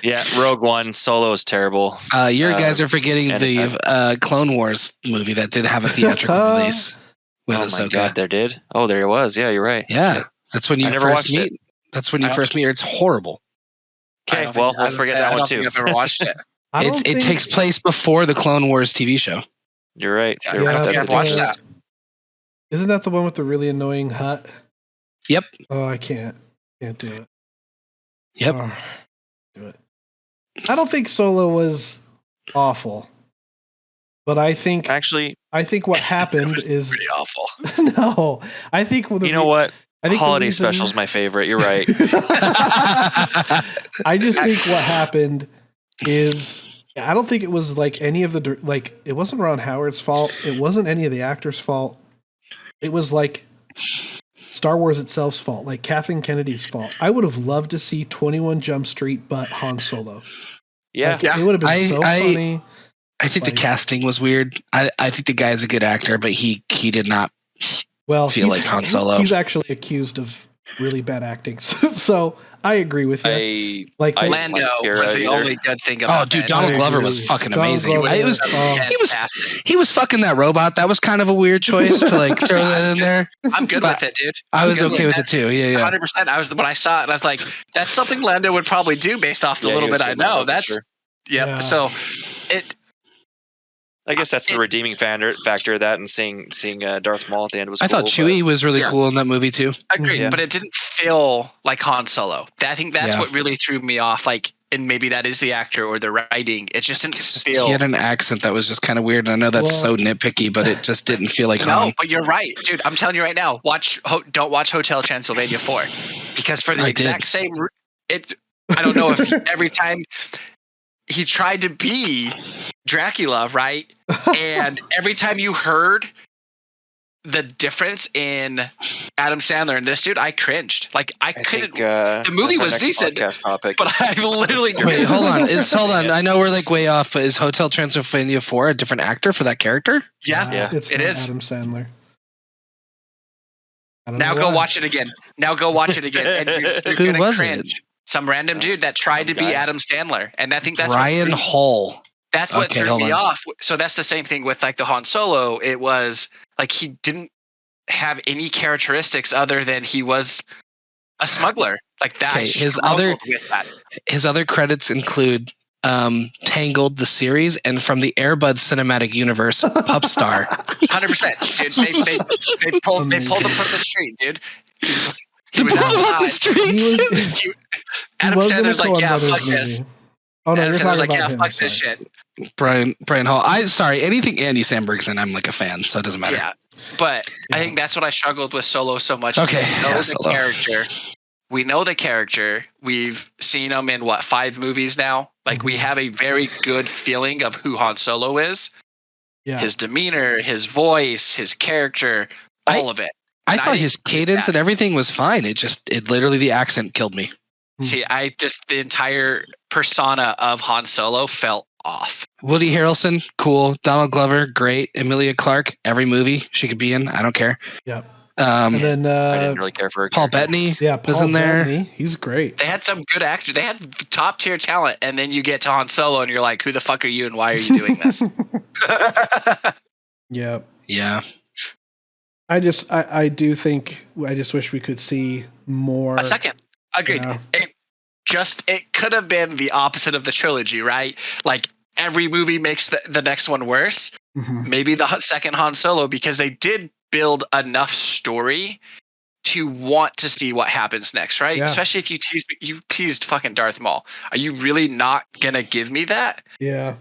Yeah, Rogue One, Solo is terrible. You guys are forgetting the Clone Wars movie that did have a theatrical release with Ahsoka. My God, there did. Oh, there it was. Yeah, you're right. Yeah, that's when you first meet. That's when you first meet her. It's horrible. Okay, well, we'll forget that one too. I don't think I've ever watched it. It takes place before the Clone Wars TV show. You're right. I've watched that. Isn't that the one with the really annoying hut? Yep. Oh, I can't do it. Yep. Do it. I don't think Solo was awful, but I think what happened is pretty awful. No, I think you know what? Holiday Special is my favorite. You're right. I just think what happened is I don't think it was like any of the it wasn't Ron Howard's fault. It wasn't any of the actors' fault. It was like Star Wars itself's fault, like Kathleen Kennedy's fault. I would have loved to see 21 Jump Street, but Han Solo. Yeah, it would have been so funny. I think the casting was weird. I think the guy's a good actor, but he did not feel like Han Solo. He's actually accused of really bad acting, so I agree with you. Lando was the only good thing about. Oh, dude, Donald Glover was fucking amazing. He was fucking that robot. That was kind of a weird choice to like throw that in there. I'm good with it, dude. I was okay with it too. Yeah, 100%. When I saw it, and I was like, that's something Lando would probably do based off the little bit I know. That's sure. Yep. Yeah. So I guess that's the redeeming factor of that, and seeing Darth Maul at the end was cool. I thought Chewie was really cool in that movie too. Agreed, but it didn't feel like Han Solo. I think that's what really threw me off. Like, and maybe that is the actor or the writing. It just didn't feel. He had an accent that was just kind of weird. And I know that's so nitpicky, but it just didn't feel like Han. No, but you're right, dude. I'm telling you right now. Don't watch Hotel Transylvania 4, because for the exact same. I don't know if every time he tried to be Dracula, right? And every time you heard the difference in Adam Sandler and this dude, I cringed. Like I couldn't. The movie was decent, but I literally. Wait, hold on. I know we're like way off, but is Hotel Transylvania 4 a different actor for that character? Yeah, it is. Adam Sandler. Now go watch it again. And you're Who gonna was cringe. it? Some random dude that tried to be Adam Sandler, and I think that's Ryan Hall. That's what threw me off. So that's the same thing with like the Han Solo. It was like he didn't have any characteristics other than he was a smuggler. Like that. His other credits include Tangled the series and from the Air Bud cinematic universe, Pup Star. 100%, dude. They pulled him from the street, dude. He was off the streets. Adam Sandler's like, yeah, fuck this. Oh no, Adam Sandler's like, yeah, fuck this shit. Brian Hall. Anything Andy Samberg's in, I'm like a fan, so it doesn't matter. Yeah, but I think that's what I struggled with Solo so much. Okay, the character, we know the character. We've seen him in 5 movies now. Like we have a very good feeling of who Han Solo is. Yeah. His demeanor, his voice, his character, all of it. I thought his cadence and everything was fine. It literally the accent killed me. See, the entire persona of Han Solo felt off. Woody Harrelson, cool. Donald Glover, great. Emilia Clarke, every movie she could be in, I don't care. Yeah. And then I didn't really care for her. Paul Bettany. Yeah, was in there. Bettany, he's great. They had some good actors. They had top tier talent, and then you get to Han Solo, and you're like, "Who the fuck are you, and why are you doing this?" Yeah. Yeah. I do think I just wish we could see more. A second. Agreed. Yeah. It could have been the opposite of the trilogy, right? Like every movie makes the next one worse. Mm-hmm. Maybe the second Han Solo, because they did build enough story to want to see what happens next, right? Yeah. Especially if you teased fucking Darth Maul. Are you really not gonna give me that? Yeah.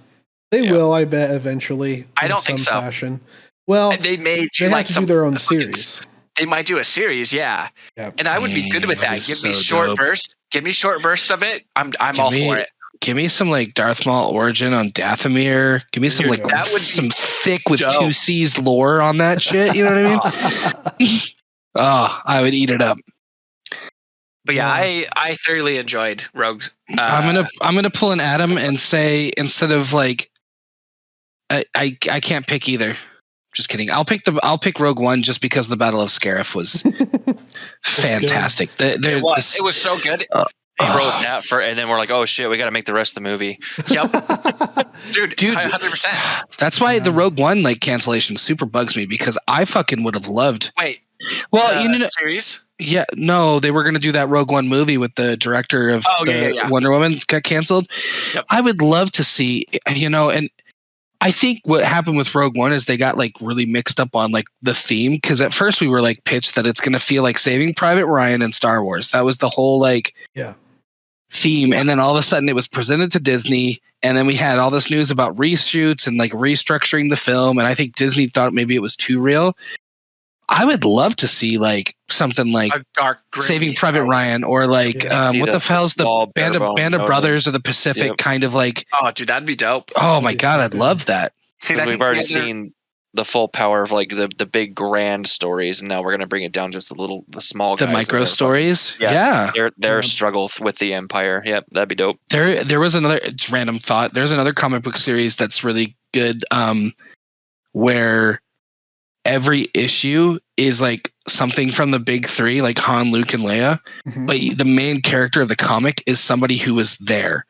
They will, I bet, eventually. I don't think so. Fashion. Well, and they may do have to do their own series. They might do a series, yeah. And I would be good with that. Give me short bursts. Give me short bursts of it. I'm all for it. Give me some like Darth Maul origin on Dathomir. Give me some some thick with 2 C's lore on that shit. You know what I mean? Oh, I would eat it up. But yeah, I thoroughly enjoyed Rogue. I'm gonna pull an Adam and say instead of like I can't pick either. Just kidding. I'll pick Rogue One just because the Battle of Scarif was fantastic. It was so good. They wrote that and then we're like, oh shit, we got to make the rest of the movie. Yep, dude, 100%. That's why the Rogue One cancellation super bugs me because I fucking would have loved. Wait, series? Yeah, no, they were going to do that Rogue One movie with the director of Wonder Woman got canceled. Yep. I would love to see, and I think what happened with Rogue One is they got really mixed up on the theme because at first we were pitched that it's going to feel like Saving Private Ryan and Star Wars. That was the whole theme, and then all of a sudden it was presented to Disney, and then we had all this news about reshoots and restructuring the film, and I think Disney thought maybe it was too real. I would love to see something like a dark, Saving Private Ryan or what the hell's the Band of Brothers of the Pacific kind of oh dude, that'd be dope. Oh my god, I'd love that. See, we've already seen the full power of the big grand stories, and now we're gonna bring it down just the small guys, the micro stories. Yeah. Their struggle with the Empire. Yep, that'd be dope. There was another random thought. There's another comic book series that's really good where every issue is something from the big 3, like Han, Luke, and Leia, but the main character of the comic is somebody who was there.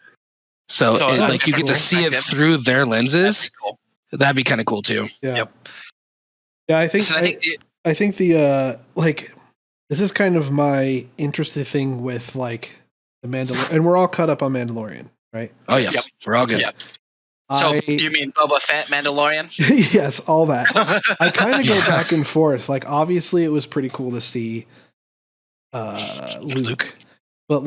So you get to see it through their lenses. Cool. That'd be kind of cool too. Yeah. Yep. Yeah, I think the this is kind of my interesting thing with the Mandalorian, and we're all caught up on Mandalorian, right? Oh yes, we're all good. Yep. So you mean Boba Fett, Mandalorian? Yes, all that. I kind of go back and forth. Obviously, it was pretty cool to see Luke, but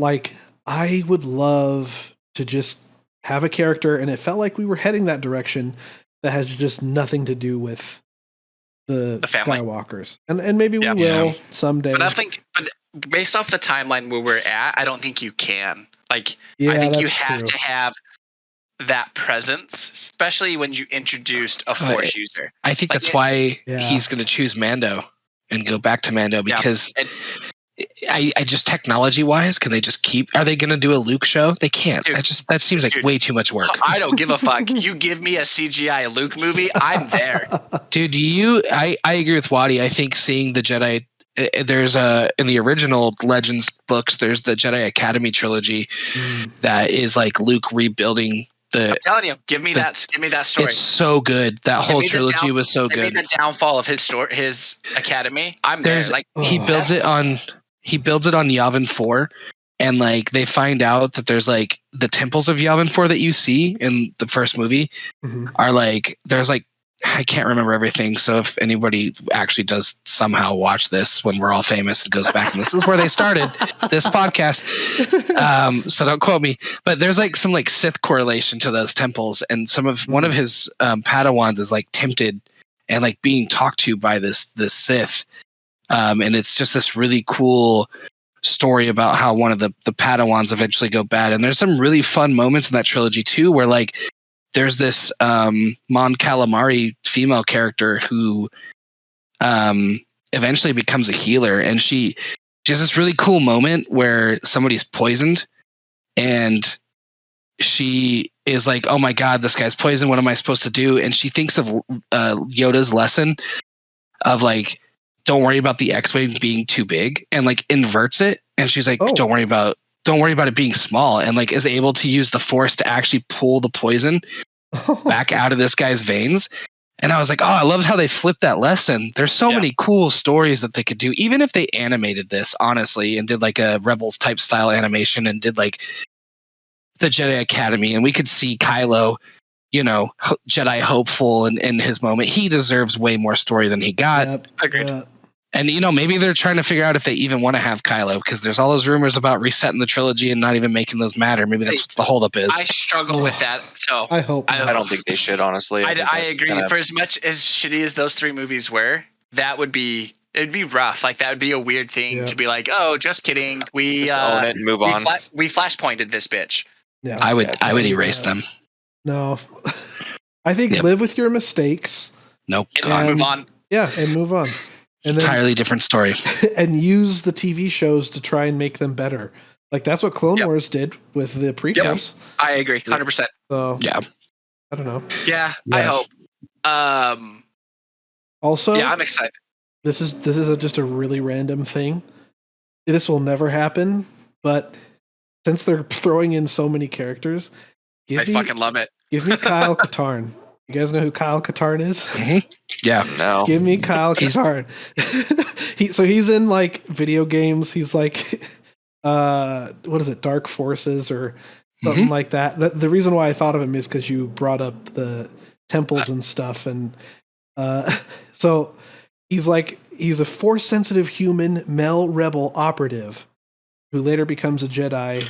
I would love to just have a character, and it felt like we were heading that direction that has just nothing to do with the Skywalkers, and maybe we will someday. But I think, based off the timeline where we're at, I don't think you can. I think you have to have that presence, especially when you introduced a Force user. I think that's why he's going to choose Mando and go back to Mando because I just technology wise, can they just are they going to do a Luke show? They can't. Dude, that seems like way too much work. I don't give a fuck. You give me a CGI Luke movie, I'm there. Dude, I agree with Waddy. I think seeing the Jedi, there's in the original Legends books, there's the Jedi Academy trilogy that is Luke rebuilding I'm telling you, give me that story. It's so good. That whole trilogy was so good. The downfall of his academy. I'm there. He builds it on Yavin 4, and they find out that there's the temples of Yavin 4 that you see in the first movie are there's I can't remember everything. So if anybody actually does somehow watch this when we're all famous and goes back, and this is where they started this podcast. So don't quote me, but there's some Sith correlation to those temples. And one of his Padawans is tempted and being talked to by this Sith. And it's just this really cool story about how one of the Padawans eventually go bad. And there's some really fun moments in that trilogy too, where like there's this Mon Calamari female character who eventually becomes a healer, and she has this really cool moment where somebody's poisoned, and she is like, oh my god, this guy's poisoned, what am I supposed to do? And she thinks of Yoda's lesson of like, don't worry about the X-Wing being too big, and like inverts it. And she's like, don't worry about it being small, and like is able to use the Force to actually pull the poison back out of this guy's veins. And I was like, oh, I loved how they flipped that lesson. There's so many cool stories that they could do, even if they animated this, honestly, and did like a Rebels type style animation and did like the Jedi Academy, and we could see Kylo, you know, Jedi hopeful in his moment. He deserves way more story than he got. Agreed. And, you know, maybe they're trying to figure out if they even want to have Kylo, because there's all those rumors about resetting the trilogy and not even making those matter. Maybe that's what the holdup is. I struggle with that. So I hope. I don't think they should, honestly. I agree. For as much as shitty as those 3 movies were, it'd be rough. Like that would be a weird thing to be like, oh, just kidding. We just own it and move on. We flashpointed this bitch. Yeah, I would erase them. No, I think live with your mistakes. Nope. And move on. Yeah, and move on. And then, entirely different story. And use the TV shows to try and make them better. Like that's what Clone Wars did with the prequels. Yep. I agree, 100%. So yeah, I don't know. Yeah, I hope. Also, yeah, I'm excited. This is just a really random thing. This will never happen, but since they're throwing in so many characters, I fucking love it. Give me Kyle Katarn. You guys know who Kyle Katarn is? Mm-hmm. Yeah. No. Give me Kyle Katarn. He's in like video games. He's like, what is it? Dark Forces or something like that. The reason why I thought of him is because you brought up the temples and stuff. And so he's a Force sensitive human Mel Rebel operative who later becomes a Jedi.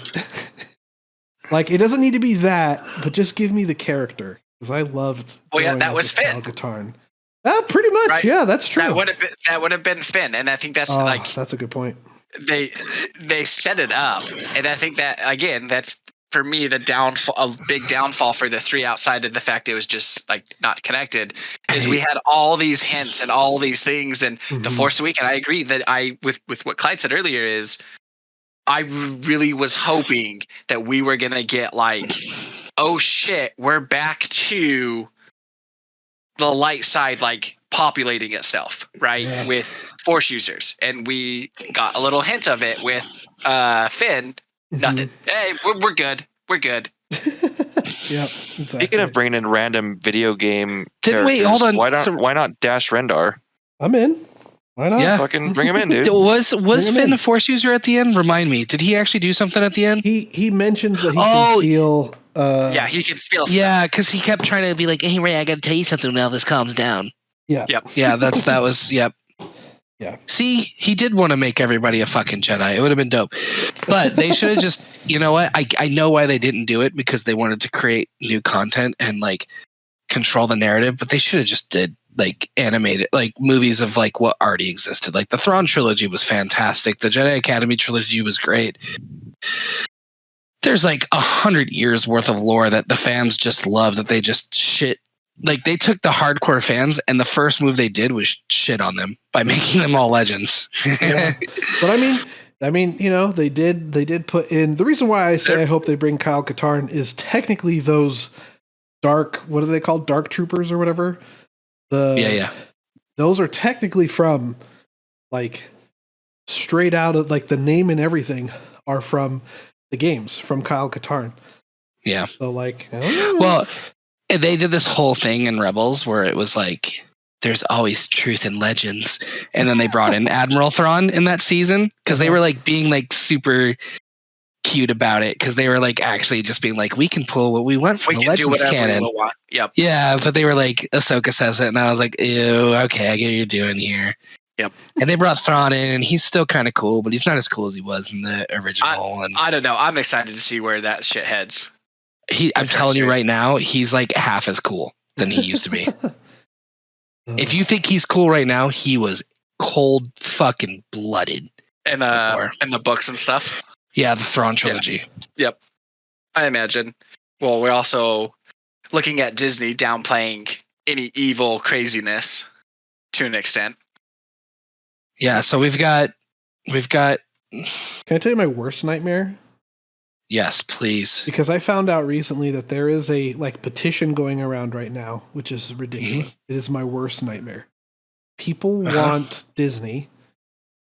Like, it doesn't need to be that, but just give me the character. Because I loved. Well, yeah, that was Finn. Katarn. Pretty much. Right? Yeah, that's true. That would have been Finn, and I think that's that's a good point. They set it up, and I think that again, that's for me the downfall, a big downfall for the 3 outside of the fact it was just like not connected. Is we had all these hints and all these things, and the Force Awakens. I agree that with what Clyde said earlier is. I really was hoping that we were going to get like, oh shit, we're back to the light side, like populating itself, right? With Force users. And we got a little hint of it with Finn. Nothing. Hey, we're good. We're good. Yeah. Exactly. Speaking of bringing in random video game wait, hold on. Why not Dash Rendar? I'm in. Why not? Yeah. Fucking bring him in, dude. Was Finn a Force user at the end? Remind me. Did he actually do something at the end? He mentions that he can feel. Yeah, he can feel stuff. Yeah, because he kept trying to be like, hey, Ray, I got to tell you something now this calms down. Yeah. Yep. Yeah, that was, yep. Yeah. See, he did want to make everybody a fucking Jedi. It would have been dope. But they should have just, you know what? I know why they didn't do it, because they wanted to create new content and like control the narrative, but they should have just did like animated like movies of like what already existed. Like the Thrawn trilogy was fantastic. The Jedi Academy trilogy was great. There's like 100 years worth of lore that the fans just love, that they just shit. Like they took the hardcore fans, and the first move they did was shit on them by making them all legends. Yeah. But I mean, you know, they did put in the reason why I say I hope they bring Kyle Katarn is technically those what are they called? Dark Troopers or whatever. Those are technically from like straight out of like the name and everything are from the games from Kyle Katarn. Yeah. So like, well, they did this whole thing in Rebels where it was like, there's always truth in legends. And then they brought in Admiral Thrawn in that season because they were like being like super cute about it, because they were like actually just being like, we can pull what we want from the Legends canon. Yep. Yeah, but they were like, Ahsoka says it, and I was like, ew, okay, I get what you're doing here. Yep. And they brought Thrawn in, and he's still kind of cool, but he's not as cool as he was in the original. I don't know. I'm excited to see where that shit heads. I'm telling you right now, he's like half as cool than he used to be. If you think he's cool right now, he was cold fucking blooded in the books and stuff. Yeah, the Thrawn trilogy. Yeah. Yep, I imagine. Well, we're also looking at Disney downplaying any evil craziness to an extent. Yeah, so we've got. Can I tell you my worst nightmare? Yes, please. Because I found out recently that there is a petition going around right now, which is ridiculous. Mm-hmm. It is my worst nightmare. People want Disney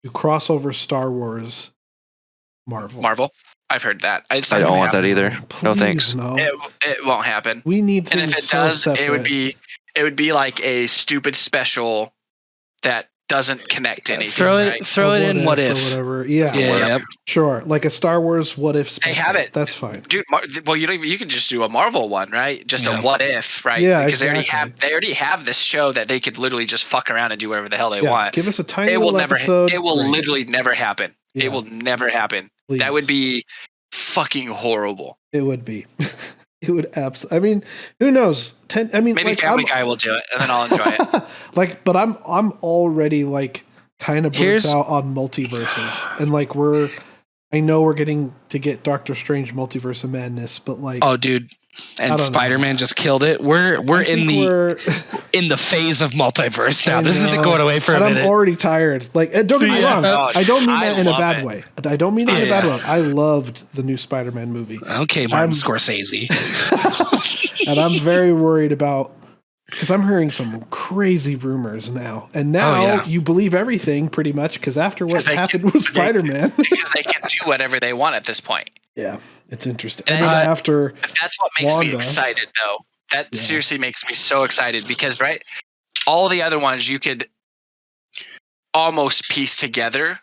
to cross over Star Wars, Marvel. I've heard that. I don't want that either. Please, no thanks. No. It won't happen. We need things. And if it so does, separate. it would be like a stupid special that doesn't connect to anything. Throw it in what if or whatever. Yeah. Sure. Like a Star Wars what if special. They have it. That's fine. Dude, well, you can just do a Marvel one, right? Just a what if, right? Yeah, because exactly. they already have this show that they could literally just fuck around and do whatever the hell they want. Give us a tiny little episode. It will literally never happen. Yeah. It will never happen. Please. That would be fucking horrible. It would be. It would absolutely. I mean, who knows? Maybe Family Guy will do it, and then I'll enjoy it. But I'm already kind of burnt out on multiverses, and I know we're getting to get Doctor Strange Multiverse of Madness, but oh, dude, and Spider-Man just killed it. We're in the phase of multiverse now. This isn't going away for a minute. I'm already tired. Don't get me wrong. I don't mean that in a bad way. I don't mean that in a bad way. I loved the new Spider-Man movie. Okay, Martin Scorsese. And I'm very worried about, because I'm hearing some crazy rumors now. And now you believe everything pretty much, because after what happened with Spider-Man. Because they can do whatever they want at this point. Yeah, it's interesting. And after that's what makes me excited, though. That seriously makes me so excited because, right, all the other ones you could almost piece together,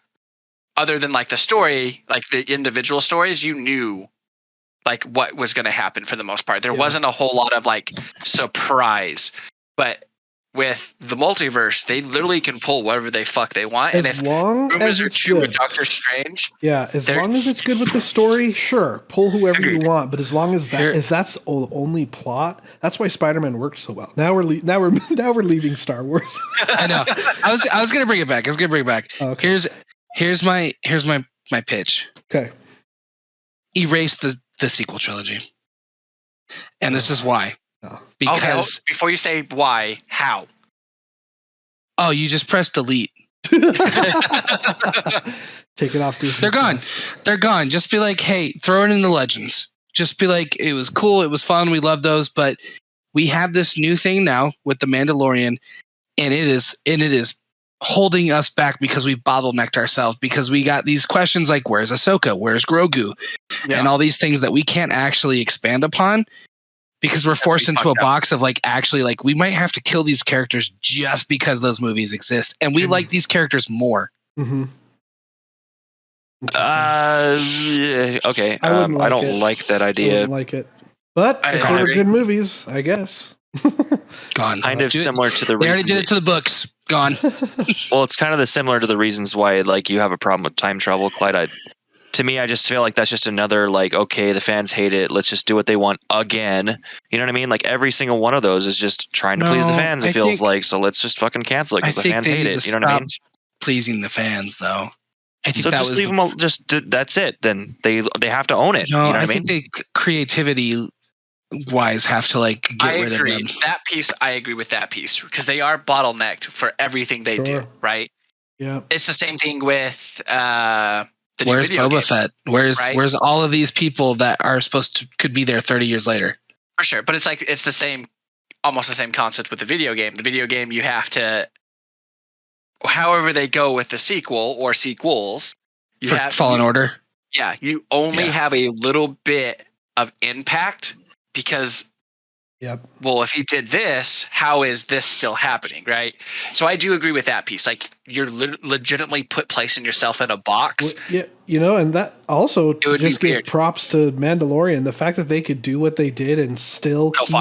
other than the story, the individual stories, you knew what was going to happen for the most part. There wasn't a whole lot of surprise, but with the multiverse, they literally can pull whatever they fuck they want. As long as it's true with Doctor Strange. Yeah, as long as it's good with the story, sure, pull whoever you want. But as long as if that's the only plot, that's why Spider-Man worked so well. Now we're leaving Star Wars. I know. I was gonna bring it back. Okay. Here's my pitch. Okay. Erase the sequel trilogy, and this is why. Because before you say why, how? Oh, you just press delete. Take it off. They're gone. They're gone. Just be like, hey, throw it in the Legends. Just be like, it was cool. It was fun. We love those. But we have this new thing now with the Mandalorian, and it is holding us back because we've bottlenecked ourselves, because we got these questions like, where's Ahsoka? Where's Grogu? And all these things that we can't actually expand upon. Because we're forced into a box of actually we might have to kill these characters just because those movies exist, and we like these characters more. Mm-hmm. Okay. I don't like that idea. I don't like it, but if they were good movies, I guess. Gone. Kind of similar to the. They already did it to the books. Gone. Well, it's kind of similar to the reasons why you have a problem with time travel, Clyde. To me, I just feel like that's just another okay, the fans hate it. Let's just do what they want again. You know what I mean? Every single one of those is just trying to please the fans. It feels so let's just fucking cancel it because the fans hate it. You know what I mean? Pleasing the fans, though. I think so just leave them. That's it. Then they have to own it. No, you know what I think they creativity wise have to get rid of them. That piece, I agree with that piece because they are bottlenecked for everything they do. Right? Yeah. It's the same thing with. Where's Boba Fett? Where's all of these people that are could be there 30 years later? For sure, but it's the same, almost the same concept with the video game. The video game, you have to, however they go with the sequel or sequels, Fallen Order. Yeah, you only have a little bit of impact because. Yep. Well, if he did this, how is this still happening, right? So I do agree with that piece. You're legitimately placing yourself in a box. Well, yeah, and that also to just give props to Mandalorian, the fact that they could do what they did and still keep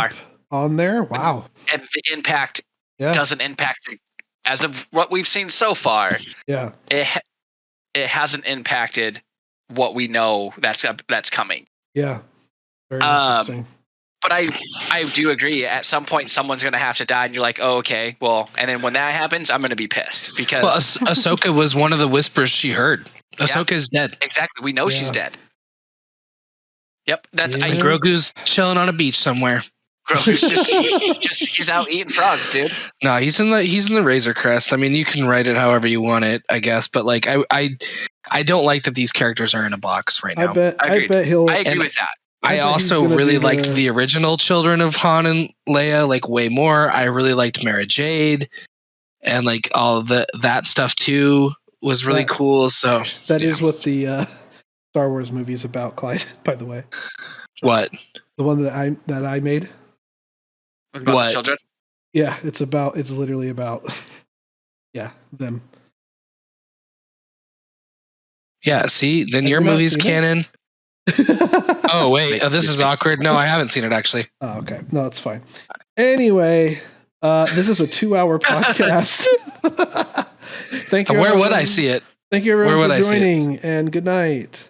on there. Wow. And the impact doesn't impact as of what we've seen so far. Yeah. It hasn't impacted what we know that's coming. Yeah. Very interesting. But I do agree. At some point, someone's going to have to die, and you're like, oh, okay, well, and then when that happens, I'm going to be pissed because Ahsoka was one of the whispers she heard. Ahsoka is dead. Exactly, we know she's dead. Yep, that's And Grogu's chilling on a beach somewhere. Grogu's just he's out eating frogs, dude. No, he's in the Razor Crest. I mean, you can write it however you want it, I guess. But like, I don't like that these characters are in a box right now. I bet he'll. I agree with that. I also really liked the original Children of Han and Leia like way more. I really liked Mara Jade, and like all of that stuff too was really cool. So that is what the Star Wars movie is about, Clyde. By the way, what the one that I made? About the children? Yeah, it's literally about them. Yeah, see, then your movie's canon. Oh wait, this is awkward. No, I haven't seen it actually. Oh, okay. No, it's fine. Anyway, this is a 2-hour podcast. Thank you. Where would I see it? Thank you everyone for joining, and good night.